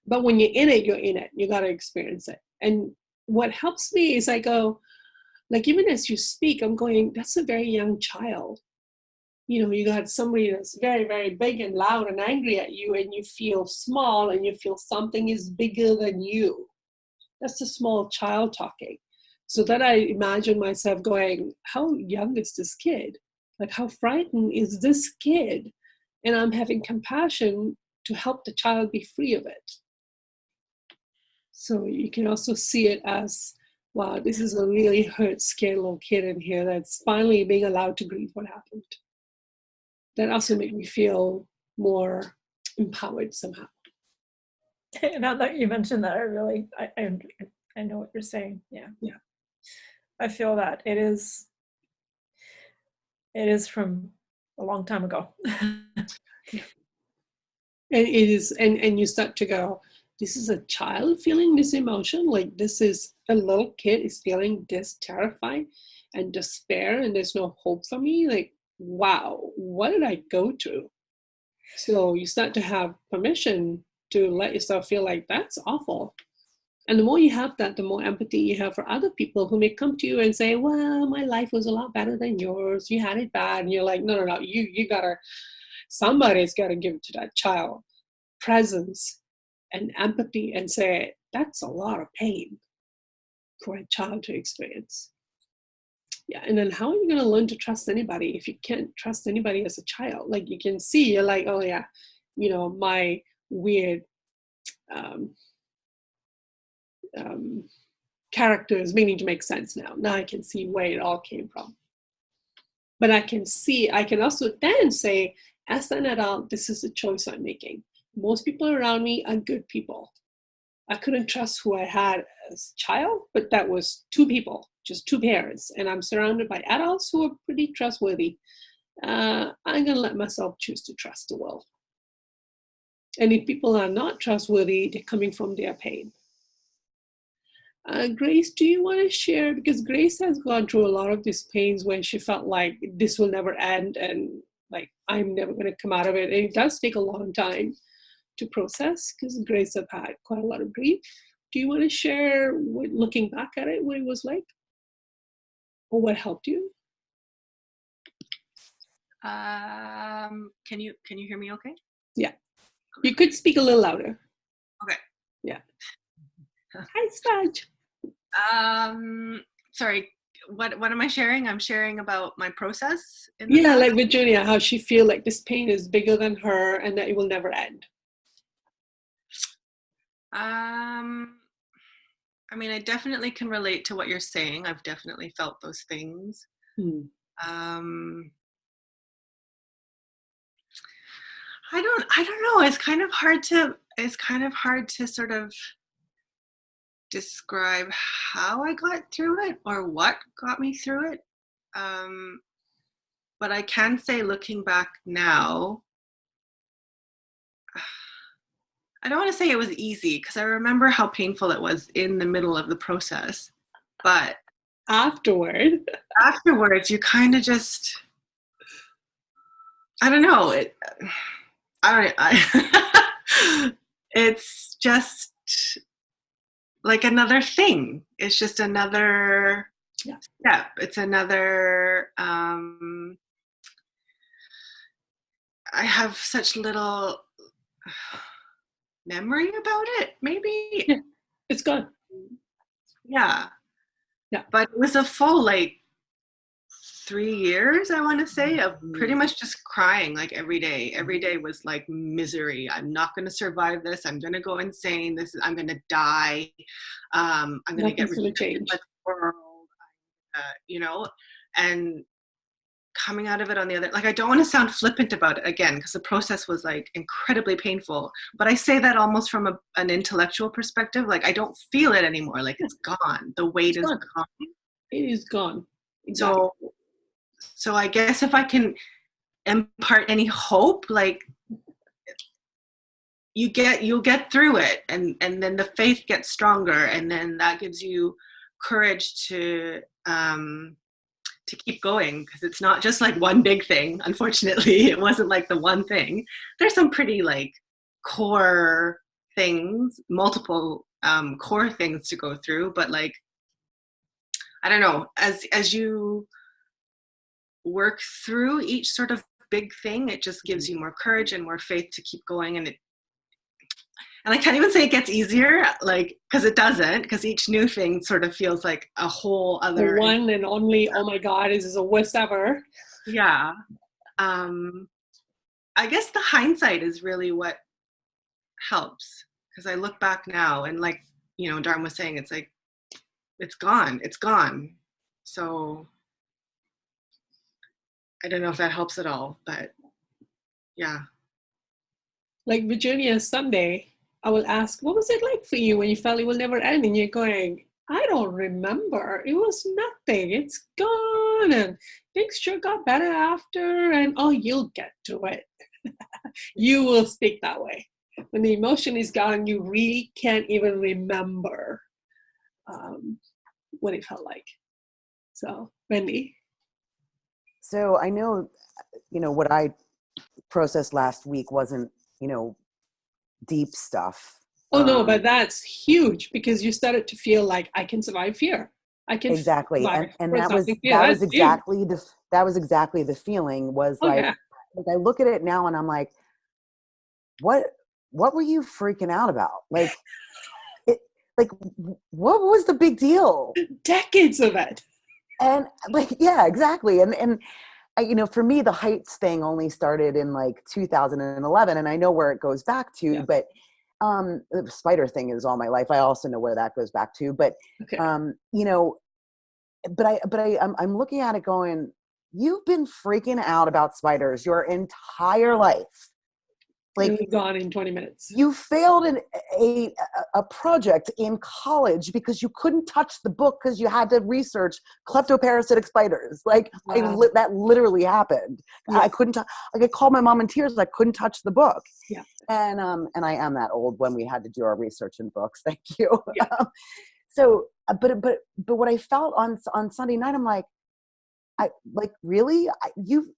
A: But when you're in it, you're in it. You got to experience it. And what helps me is I go, like, even as you speak, I'm going, that's a very young child. You got somebody that's very, very big and loud and angry at you, and you feel small and you feel something is bigger than you. That's a small child talking. So then I imagine myself going, how young is this kid? Like, how frightened is this kid? And I'm having compassion to help the child be free of it. So you can also see it as, wow, this is a really hurt, scared little kid in here that's finally being allowed to grieve what happened. That also made me feel more empowered somehow.
F: Now that you mentioned that, I know what you're saying. Yeah. I feel that it is from a long time ago.
A: And it is, and you start to go, this is a child feeling this emotion, like this is a little kid is feeling this terrifying. and despair and there's no hope for me, like, wow, what did I go through? So you start to have permission to let yourself feel like that's awful. And the more you have that, the more empathy you have for other people who may come to you and say, well, my life was a lot better than yours. You had it bad. And you're like, no, you gotta, somebody's gotta give to that child presence and empathy and say, that's a lot of pain for a child to experience. Yeah, and then how are you going to learn to trust anybody if you can't trust anybody as a child? Like, you can see, you're like, oh yeah, my weird character is beginning to make sense now. Now I can see where it all came from. But I can also then say, as an adult, this is a choice I'm making. Most people around me are good people. I couldn't trust who I had as a child, but that was two people, just two parents. And I'm surrounded by adults who are pretty trustworthy. I'm going to let myself choose to trust the world. And if people are not trustworthy, they're coming from their pain. Grace, do you want to share? Because Grace has gone through a lot of these pains when she felt like this will never end and like I'm never going to come out of it. And it does take a long time to process because Grace have had quite a lot of grief. Do you want to share, looking back at it, what it was like? Or what helped you?
G: Can you hear me okay?
A: Yeah. You could speak a little louder.
G: Okay.
A: Yeah. Hi, Spudge.
G: Sorry, what am I sharing? I'm sharing about my process in
A: the past?
G: Like
A: Virginia, how she feel like this pain is bigger than her and that it will never end.
G: I mean, I definitely can relate to what you're saying. I've definitely felt those things. I don't know. It's kind of hard to sort of describe how I got through it or what got me through it. But I can say, looking back now, I don't want to say it was easy because I remember how painful it was in the middle of the process. But afterwards, you kind of just, I don't know. It's just like another thing. It's just another step. It's another, I have such little memory about it, maybe.
A: Yeah, it's gone.
G: Yeah. But it was a full 3 years, I want to say, of pretty much just crying like every day. Every day was like misery. I'm not going to survive this. I'm going to go insane. I'm going to die. I'm going to get rejected by the world, and coming out of it on the other, I don't want to sound flippant about it again, because the process was incredibly painful, but I say that almost from an intellectual perspective. I don't feel it anymore. It's gone. The weight is gone.
A: It is gone. Exactly.
G: So I guess if I can impart any hope, you'll get through it, and then the faith gets stronger, and then that gives you courage to keep going, because it's not just one big thing. Unfortunately, it wasn't the one thing. There's some pretty core things, multiple core things to go through, but I don't know, as you work through each sort of big thing, it just gives you more courage and more faith to keep going. And I can't even say it gets easier, because it doesn't, because each new thing sort of feels like a whole other.
A: The one and only, oh my God, this is the worst ever.
G: Yeah. I guess the hindsight is really what helps, because I look back now and Dharm was saying, it's gone. So I don't know if that helps at all, but yeah.
A: Virginia, someday I will ask, what was it like for you when you felt it will never end? And you're going, I don't remember. It was nothing. It's gone. And things sure got better after. And you'll get to it. You will speak that way. When the emotion is gone, you really can't even remember what it felt like. So, Wendy.
B: So I know, what I processed last week wasn't, deep stuff.
A: Oh no, but that's huge because you started to feel like I can survive fear. I can
B: exactly,
A: survive
B: and that was
A: fear.
B: that was
A: That's huge.
B: exactly the feeling was
A: Oh
B: like,
A: yeah.
B: like I look at it now and I'm like, what were you freaking out about? Like, what was the big deal?
A: Decades of it.
B: And like, yeah, exactly. And for me, the heights thing only started in like 2011, and I know where it goes back to,
A: Yeah.
B: but the spider thing is all my life. I also know where that goes back to, but
A: Okay.
B: I'm looking at it going, you've been freaking out about spiders your entire life. Like,
A: gone in 20 minutes.
B: You failed a project in college because you couldn't touch the book because you had to research kleptoparasitic spiders. Like,
A: wow.
B: that literally happened. Yeah. I couldn't. I called my mom in tears. I couldn't touch the book.
A: Yeah.
B: And I am that old when we had to do our research in books. Thank you.
A: Yeah.
B: So, but what I felt on Sunday night, I'm like, really, you've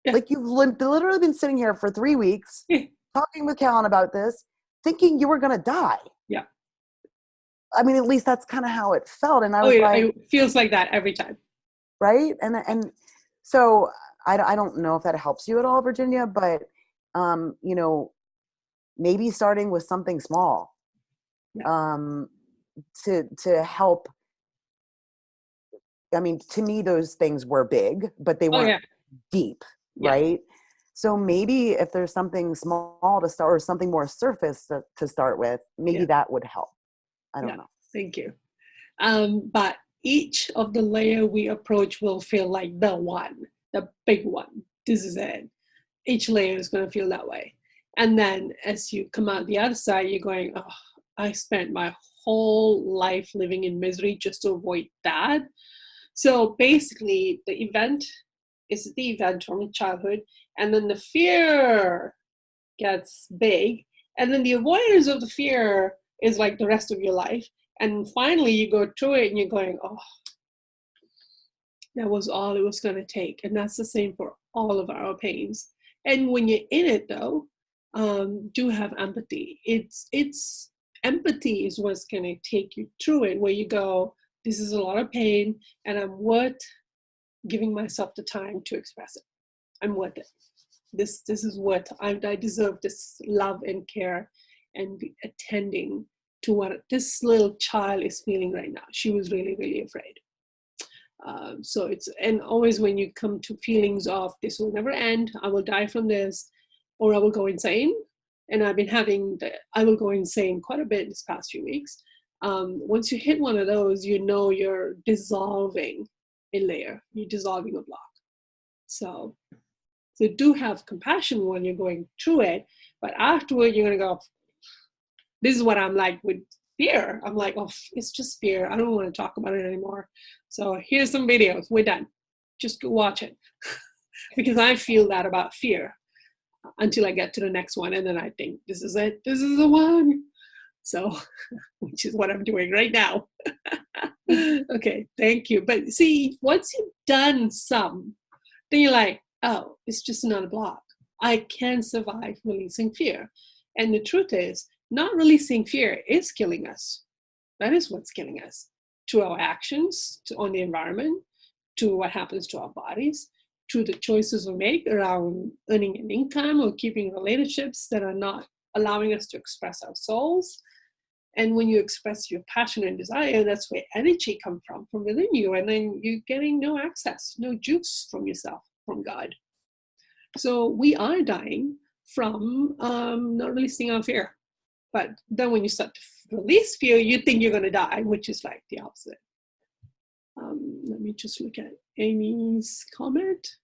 B: literally been sitting here for 3 weeks. Talking with Callan about this, thinking you were going to die.
A: Yeah.
B: I mean, at least that's kind of how it felt. And I was like,
A: it feels like that every time.
B: Right. And so I don't know if that helps you at all, Virginia, but, maybe starting with something small, to help. I mean, to me, those things were big, but they weren't deep.
A: Yeah.
B: Right. So maybe if there's something small to start or something more surface to start with, maybe that would help. I don't know.
A: Thank you. But each of the layer we approach will feel like the big one. This is it. Each layer is going to feel that way. And then as you come out the other side, you're going, oh, I spent my whole life living in misery just to avoid that. So basically the event is the event from childhood, and then the fear gets big, and then the avoidance of the fear is like the rest of your life. And finally you go through it and you're going, oh, that was all it was going to take. And that's the same for all of our pains. And when you're in it though, do have empathy. It's empathy is what's going to take you through it, where you go, this is a lot of pain and I'm worth giving myself the time to express it. I'm worth it. This is what I deserve, this love and care and be attending to what this little child is feeling right now. She was really, really afraid. So it's, and always when you come to feelings of this will never end, I will die from this, or I will go insane. And I've been having I will go insane quite a bit this past few weeks. Once you hit one of those, you're dissolving a layer, you're dissolving a block. So do have compassion when you're going through it, but afterward you're going to go, this is what I'm like with fear. I'm like, oh, it's just fear. I don't want to talk about it anymore. So here's some videos. We're done. Just go watch it. Because I feel that about fear until I get to the next one. And then I think, this is it. This is the one. So, which is what I'm doing right now. Okay, thank you. But see, once you've done some, then you're like, oh, it's just another block. I can survive releasing fear. And the truth is, not releasing fear is killing us. That is what's killing us. To our actions, on the environment, to what happens to our bodies, to the choices we make around earning an income or keeping relationships that are not allowing us to express our souls. And when you express your passion and desire, that's where energy comes from within you. And then you're getting no access, no juice from yourself, from God. So we are dying from not releasing our fear. But then when you start to release fear, you think you're going to die, which is like the opposite. Let me just look at Amy's comment.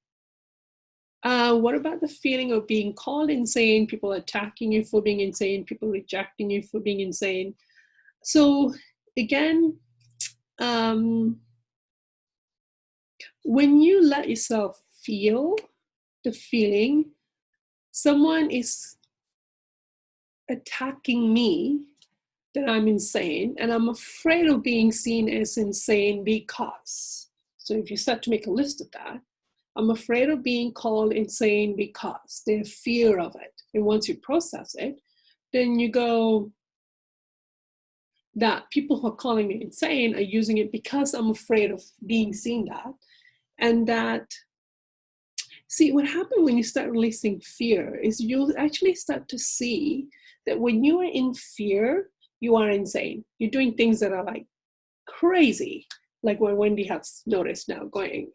A: What about the feeling of being called insane, people attacking you for being insane, people rejecting you for being insane? So again, when you let yourself feel the feeling, someone is attacking me, that I'm insane, and I'm afraid of being seen as insane because. So if you start to make a list of that, I'm afraid of being called insane because there's fear of it. And once you process it, then you go, that people who are calling me insane are using it because I'm afraid of being seen that. And that, see, what happened when you start releasing fear is you'll actually start to see that when you are in fear, you are insane. You're doing things that are like crazy, like what Wendy has noticed now, going,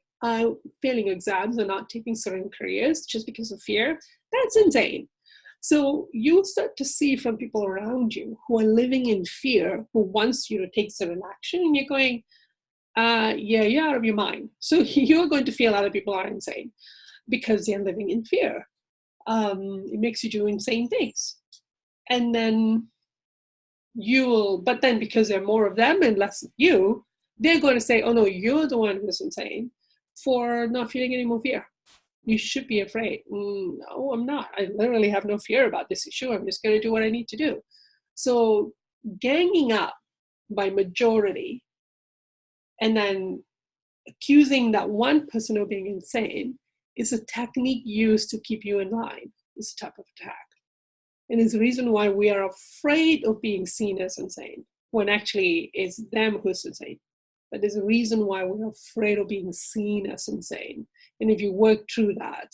A: failing exams and not taking certain careers just because of fear. That's insane. So you start to see from people around you who are living in fear, who wants you to take certain action, and you're going, yeah, you're out of your mind. So you're going to feel other people are insane because they're living in fear. It makes you do insane things. And then but then because there are more of them and less of you, they're going to say, oh no, you're the one who's insane for not feeling any more fear. You should be afraid. No, I'm not. I literally have no fear about this issue. I'm just going to do what I need to do. So ganging up by majority and then accusing that one person of being insane is a technique used to keep you in line. This type of attack. And it's the reason why we are afraid of being seen as insane, when actually it's them who's insane. But there's a reason why we're afraid of being seen as insane. And if you work through that,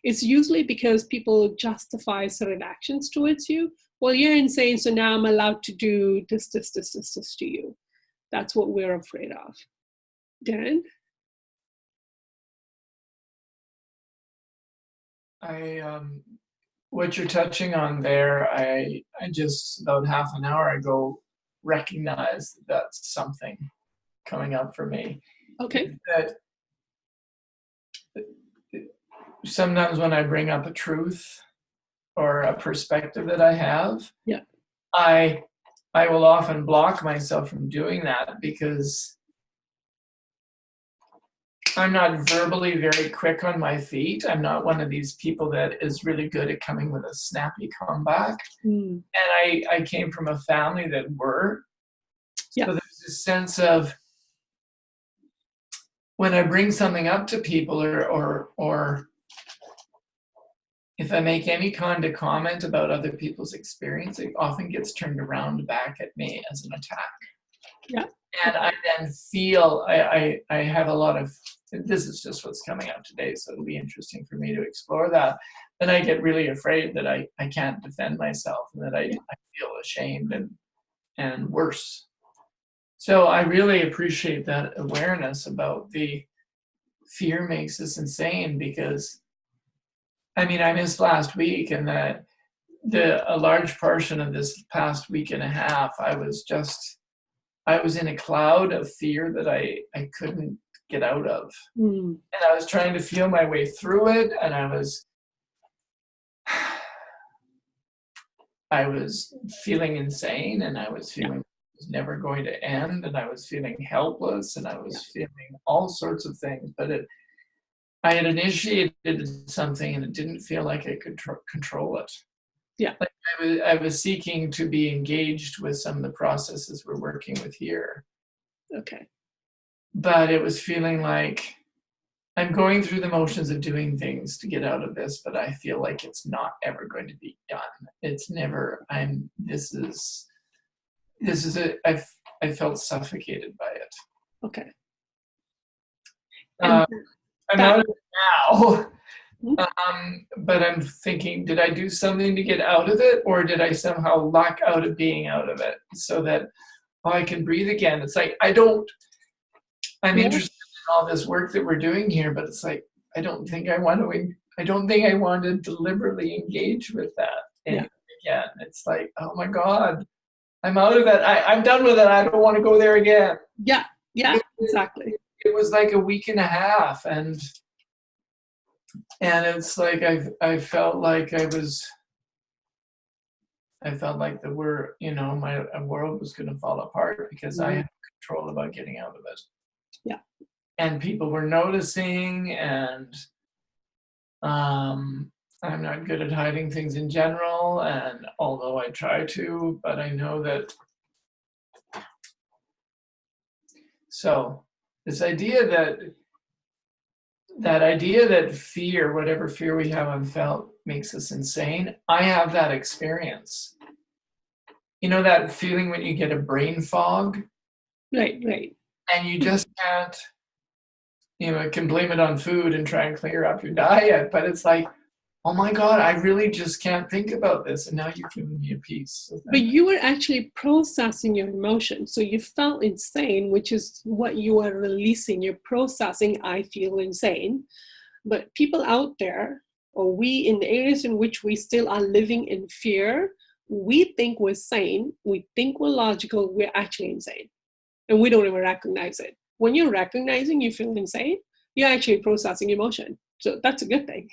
A: it's usually because people justify certain actions towards you. Well, you're insane, so now I'm allowed to do this to you. That's what we're afraid of. Darren?
H: What you're touching on there, I just about half an hour ago recognized that that's something coming up for me.
A: Okay.
H: That sometimes when I bring up a truth or a perspective that I have,
A: yeah,
H: I will often block myself from doing that because I'm not verbally very quick on my feet. I'm not one of these people that is really good at coming with a snappy comeback. And I came from a family that were.
A: Yeah.
H: So there's this sense of when I bring something up to people or if I make any kind of comment about other people's experience, it often gets turned around back at me as an attack.
A: Yeah.
H: And I then feel I have a lot of, this is just what's coming up today, so it'll be interesting for me to explore that. Then I get really afraid that I can't defend myself and that I feel ashamed and worse. So I really appreciate that awareness about the fear makes us insane, because I mean, I missed last week, and that a large portion of this past week and a half, I was in a cloud of fear that I couldn't get out of. And I was trying to feel my way through it, and I was feeling insane, and I was feeling it was never going to end, and I was feeling helpless, and I was feeling all sorts of things. But I had initiated something, and it didn't feel like I could control it.
A: Yeah.
H: Like I was seeking to be engaged with some of the processes we're working with here.
A: Okay.
H: But it was feeling like I'm going through the motions of doing things to get out of this, but I feel like it's not ever going to be done. It's never, I felt suffocated by it.
A: Okay.
H: I'm out of it now. But I'm thinking, did I do something to get out of it, or did I somehow luck out of being out of it so that I can breathe again? It's like, I'm interested in all this work that we're doing here, but it's like, I don't think I want to deliberately engage with that again. It's like, oh my God, I'm out of it. I'm done with it. I don't want to go there again.
A: Yeah, exactly.
H: It was like a week and a half, and it's like I felt like my world was going to fall apart because I had control about getting out of it.
A: Yeah.
H: And people were noticing, and I'm not good at hiding things in general, and although I try to, but I know that. So this idea that fear, whatever fear we have unfelt, makes us insane. I have that experience. You know that feeling when you get a brain fog?
A: Right, right.
H: And you just can't, can blame it on food and try and clear up your diet, but it's like, oh my God, I really just can't think about this. And now you've given me a peace. So
A: but you were actually processing your emotions. So you felt insane, which is what you are releasing. You're processing, I feel insane. But people out there, or we in the areas in which we still are living in fear, we think we're sane, we think we're logical, we're actually insane. And we don't even recognize it. When you're recognizing you feel insane, you're actually processing emotion. So that's a good thing.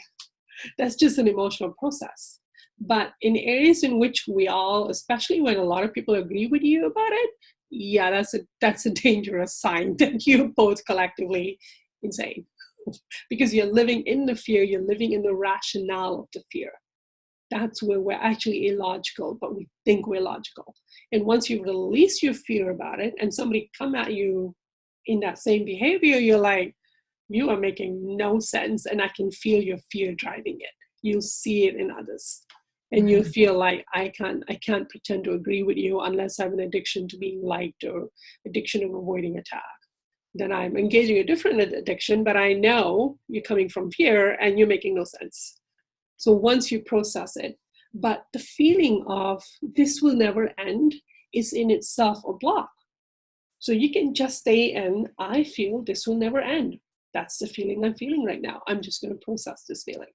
A: That's just an emotional process. But in areas in which we all, especially when a lot of people agree with you about it, yeah, that's a dangerous sign that you're both collectively insane. Because you're living in the fear, you're living in the rationale of the fear. That's where we're actually illogical, but we think we're logical. And once you release your fear about it and somebody come at you in that same behavior, you're like, you are making no sense, and I can feel your fear driving it. You'll see it in others. And you'll feel like I can't pretend to agree with you unless I have an addiction to being liked or addiction of avoiding attack. Then I'm engaging a different addiction, but I know you're coming from fear and you're making no sense. So once you process it, but the feeling of this will never end is in itself a block. So you can just stay in, I feel this will never end. That's the feeling I'm feeling right now. I'm just going to process this feeling.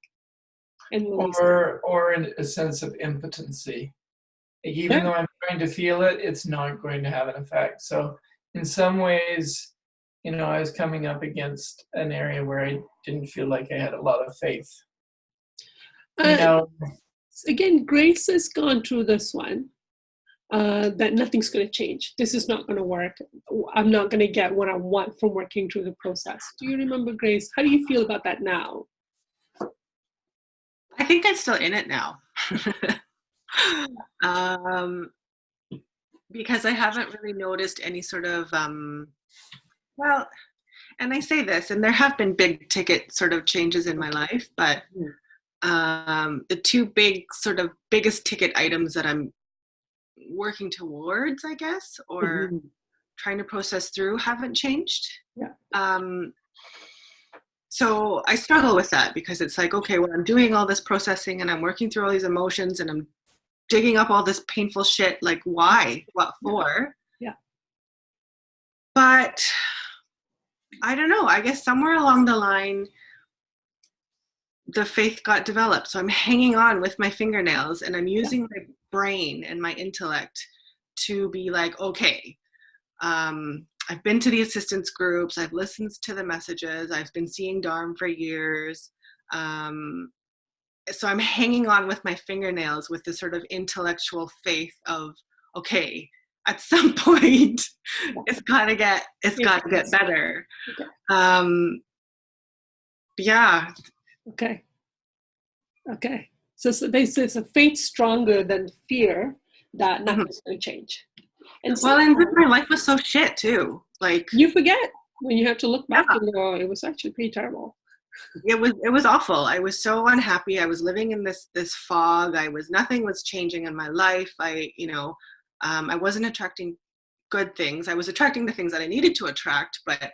A: And
H: or in a sense of impotency. Like even though I'm trying to feel it, it's not going to have an effect. So in some ways, I was coming up against an area where I didn't feel like I had a lot of faith.
A: Again, Grace has gone through this one, that nothing's going to change. This is not going to work. I'm not going to get what I want from working through the process. Do you remember, Grace? How do you feel about that now?
G: I think I'm still in it now. Because I haven't really noticed any sort of, well, and I say this, and there have been big ticket sort of changes in my life, but the two biggest ticket items that I'm working towards, I guess, or trying to process through haven't changed.
A: Yeah.
G: So I struggle with that because it's like, okay, well, I'm doing all this processing and I'm working through all these emotions and I'm digging up all this painful shit. Like, why? What for?
A: Yeah.
G: But I don't know. I guess somewhere along the line, the faith got developed. So I'm hanging on with my fingernails and I'm using my brain and my intellect to be like, okay, I've been to the assistance groups, I've listened to the messages, I've been seeing Dharm for years. So I'm hanging on with my fingernails with this sort of intellectual faith of, okay, at some point it's gotta get better. Yeah.
A: Okay. So basically it's a faith stronger than fear that nothing's going to change. And
G: my life was so shit too. Like,
A: you forget when you have to look back and go, it was actually pretty terrible.
G: It was awful. I was so unhappy. I was living in this fog. Nothing was changing in my life. I wasn't attracting good things. I was attracting the things that I needed to attract, but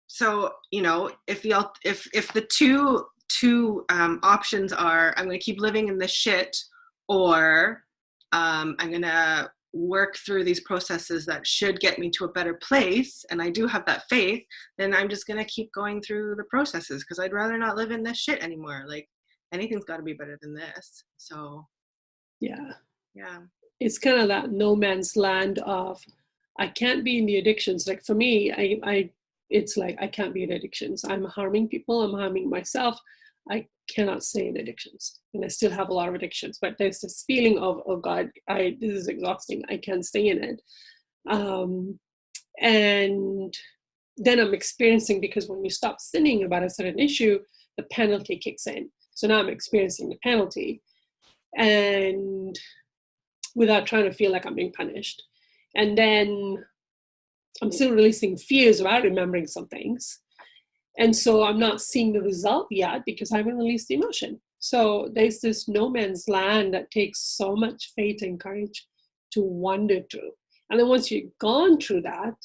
G: so if the two options are, I'm going to keep living in this shit, or I'm going to work through these processes that should get me to a better place, and I do have that faith, then I'm just going to keep going through the processes because I'd rather not live in this shit anymore. Like, anything's got to be better than this. So yeah,
A: it's kind of that no man's land of, I can't be in the addictions. Like for me, it's like I can't be in addictions. I'm harming people, I'm harming myself. I cannot stay in addictions, and I still have a lot of addictions, but there's this feeling of, oh God, this is exhausting, I can't stay in it. And then I'm experiencing, because when you stop sinning about a certain issue, the penalty kicks in. So now I'm experiencing the penalty, and without trying to feel like I'm being punished. And then I'm still releasing fears about remembering some things. And so I'm not seeing the result yet because I haven't released the emotion. So there's this no man's land that takes so much faith and courage to wander through. And then once you've gone through that,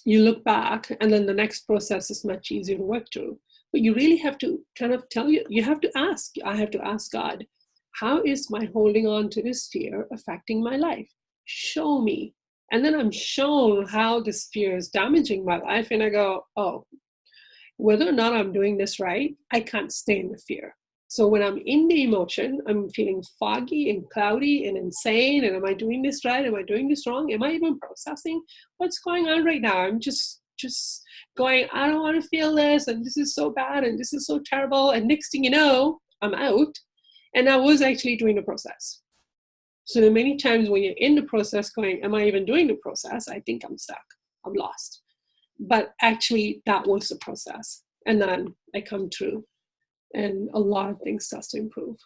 A: you look back, and then the next process is much easier to work through. But you really have to kind of you have to ask, I have to ask God, how is my holding on to this fear affecting my life? Show me. And then I'm shown how this fear is damaging my life. And I go, oh, whether or not I'm doing this right, I can't stay in the fear. So when I'm in the emotion, I'm feeling foggy and cloudy and insane. And am I doing this right? Am I doing this wrong? Am I even processing what's going on right now? I'm just going, I don't want to feel this. And this is so bad. And this is so terrible. And next thing you know, I'm out. And I was actually doing the process. So there are many times when you're in the process going, am I even doing the process? I think I'm stuck. I'm lost. But actually, that was the process. And then I come through. And a lot of things start to improve,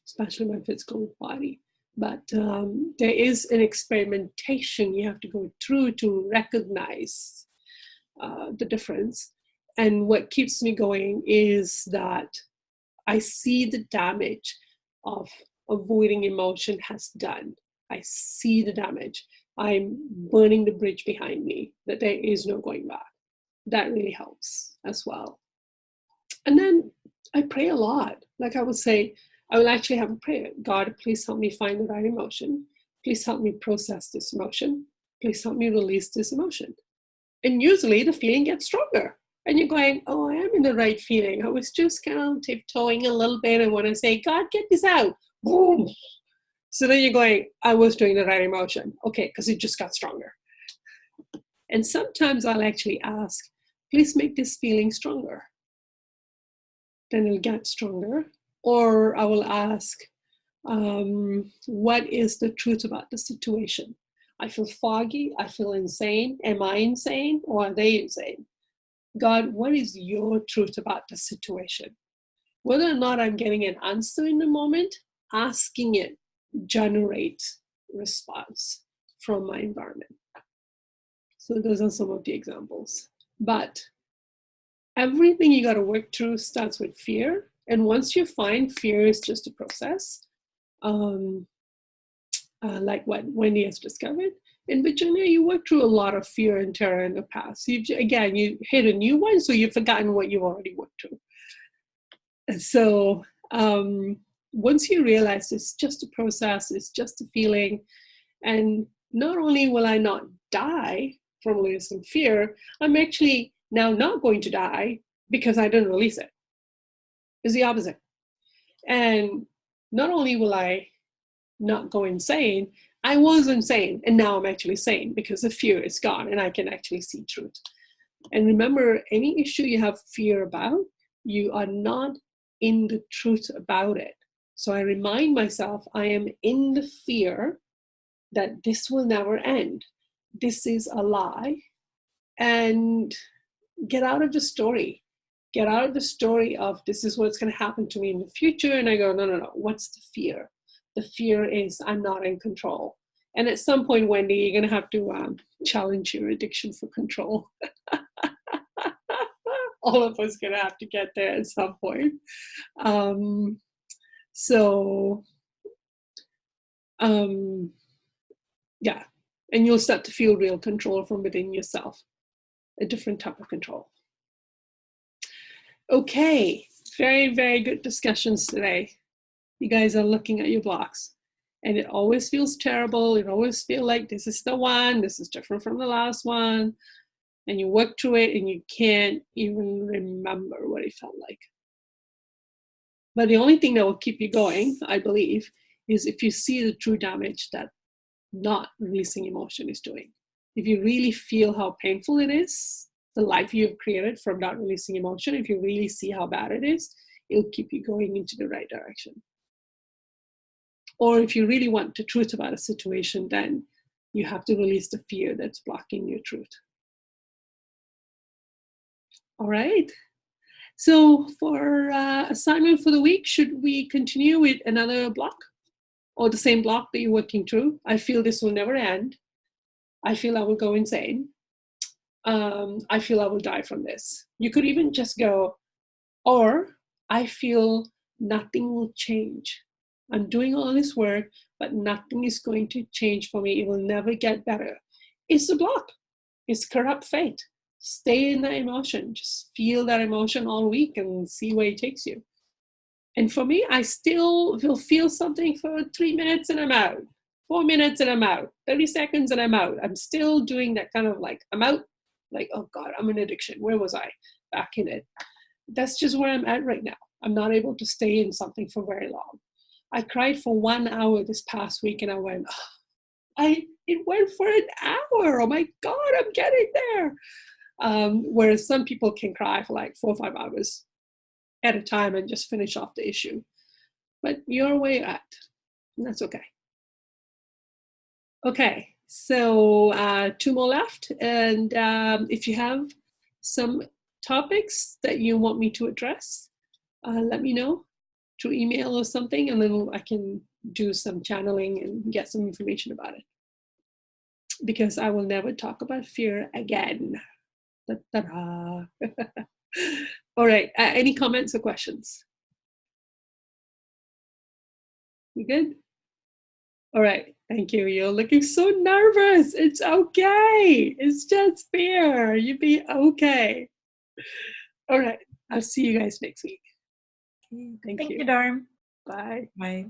A: especially my physical body. But there is an experimentation you have to go through to recognize the difference. And what keeps me going is that I see the damage of avoiding emotion has done. I see the damage. I'm burning the bridge behind me, that there is no going back. That really helps as well. And then I pray a lot. Like I would say, I will actually have a prayer. God, please help me find the right emotion. Please help me process this emotion. Please help me release this emotion. And usually the feeling gets stronger. And you're going, oh, I am in the right feeling. I was just kind of tiptoeing a little bit. And when I say, God, get this out, boom. So then you're going, I was doing the right emotion. Okay, because it just got stronger. And sometimes I'll actually ask, please make this feeling stronger. Then it'll get stronger. Or I will ask, what is the truth about the situation? I feel foggy. I feel insane. Am I insane or are they insane? God, what is your truth about the situation? Whether or not I'm getting an answer in the moment, asking it generates response from my environment. So those are some of the examples. But everything you got to work through starts with fear. And once you find fear is just a process, like what Wendy has discovered, in Virginia, you work through a lot of fear and terror in the past. You hit a new one, so you've forgotten what you've already worked through. And so once you realize it's just a process, it's just a feeling, and not only will I not die from releasing fear, I'm actually now not going to die because I didn't release it. It's the opposite. And not only will I not go insane, I was insane, and now I'm actually sane because the fear is gone and I can actually see truth. And remember, any issue you have fear about, you are not in the truth about it. So I remind myself, I am in the fear that this will never end. This is a lie. And get out of the story. Get out of the story of this is what's going to happen to me in the future. And I go, no. What's the fear? The fear is I'm not in control. And at some point, Wendy, you're going to have to challenge your addiction for control. All of us going to have to get there at some point. Yeah. And you'll start to feel real control from within yourself. A different type of control. Okay. Very, very good discussions today. You guys are looking at your blocks. And it always feels terrible. It always feels like this is the one. This is different from the last one. And you work through it and you can't even remember what it felt like. But the only thing that will keep you going, I believe, is if you see the true damage that not releasing emotion is doing. If you really feel how painful it is, the life you've created from not releasing emotion, if you really see how bad it is, it'll keep you going into the right direction. Or if you really want the truth about a situation, then you have to release the fear that's blocking your truth. All right. So for assignment for the week, should we continue with another block or the same block that you're working through? I feel this will never end. I feel I will go insane. I feel I will die from this. You could even just go, or I feel nothing will change. I'm doing all this work, but nothing is going to change for me. It will never get better. It's a block. It's corrupt fate. Stay in that emotion. Just feel that emotion all week and see where it takes you. And for me, I still will feel something for 3 minutes and I'm out. 4 minutes and I'm out. 30 seconds and I'm out. I'm still doing that kind of like, I'm out. Like, oh God, I'm in addiction. Where was I? Back in it. That's just where I'm at right now. I'm not able to stay in something for very long. I cried for 1 hour this past week and I went, it went for an hour. Oh my God, I'm getting there. Whereas some people can cry for like 4 or 5 hours at a time and just finish off the issue. But you're where you're at, and that's okay. Okay, so 2 more left. And if you have some topics that you want me to address, let me know through email or something, and then I can do some channeling and get some information about it. Because I will never talk about fear again. Ta-da. All right, any comments or questions? You good? All right, thank you. You're looking so nervous. It's okay. It's just fear. You'll be okay. All right, I'll see you guys next week. Thank you.
F: Thank you, Dharm.
A: Bye.
F: Bye.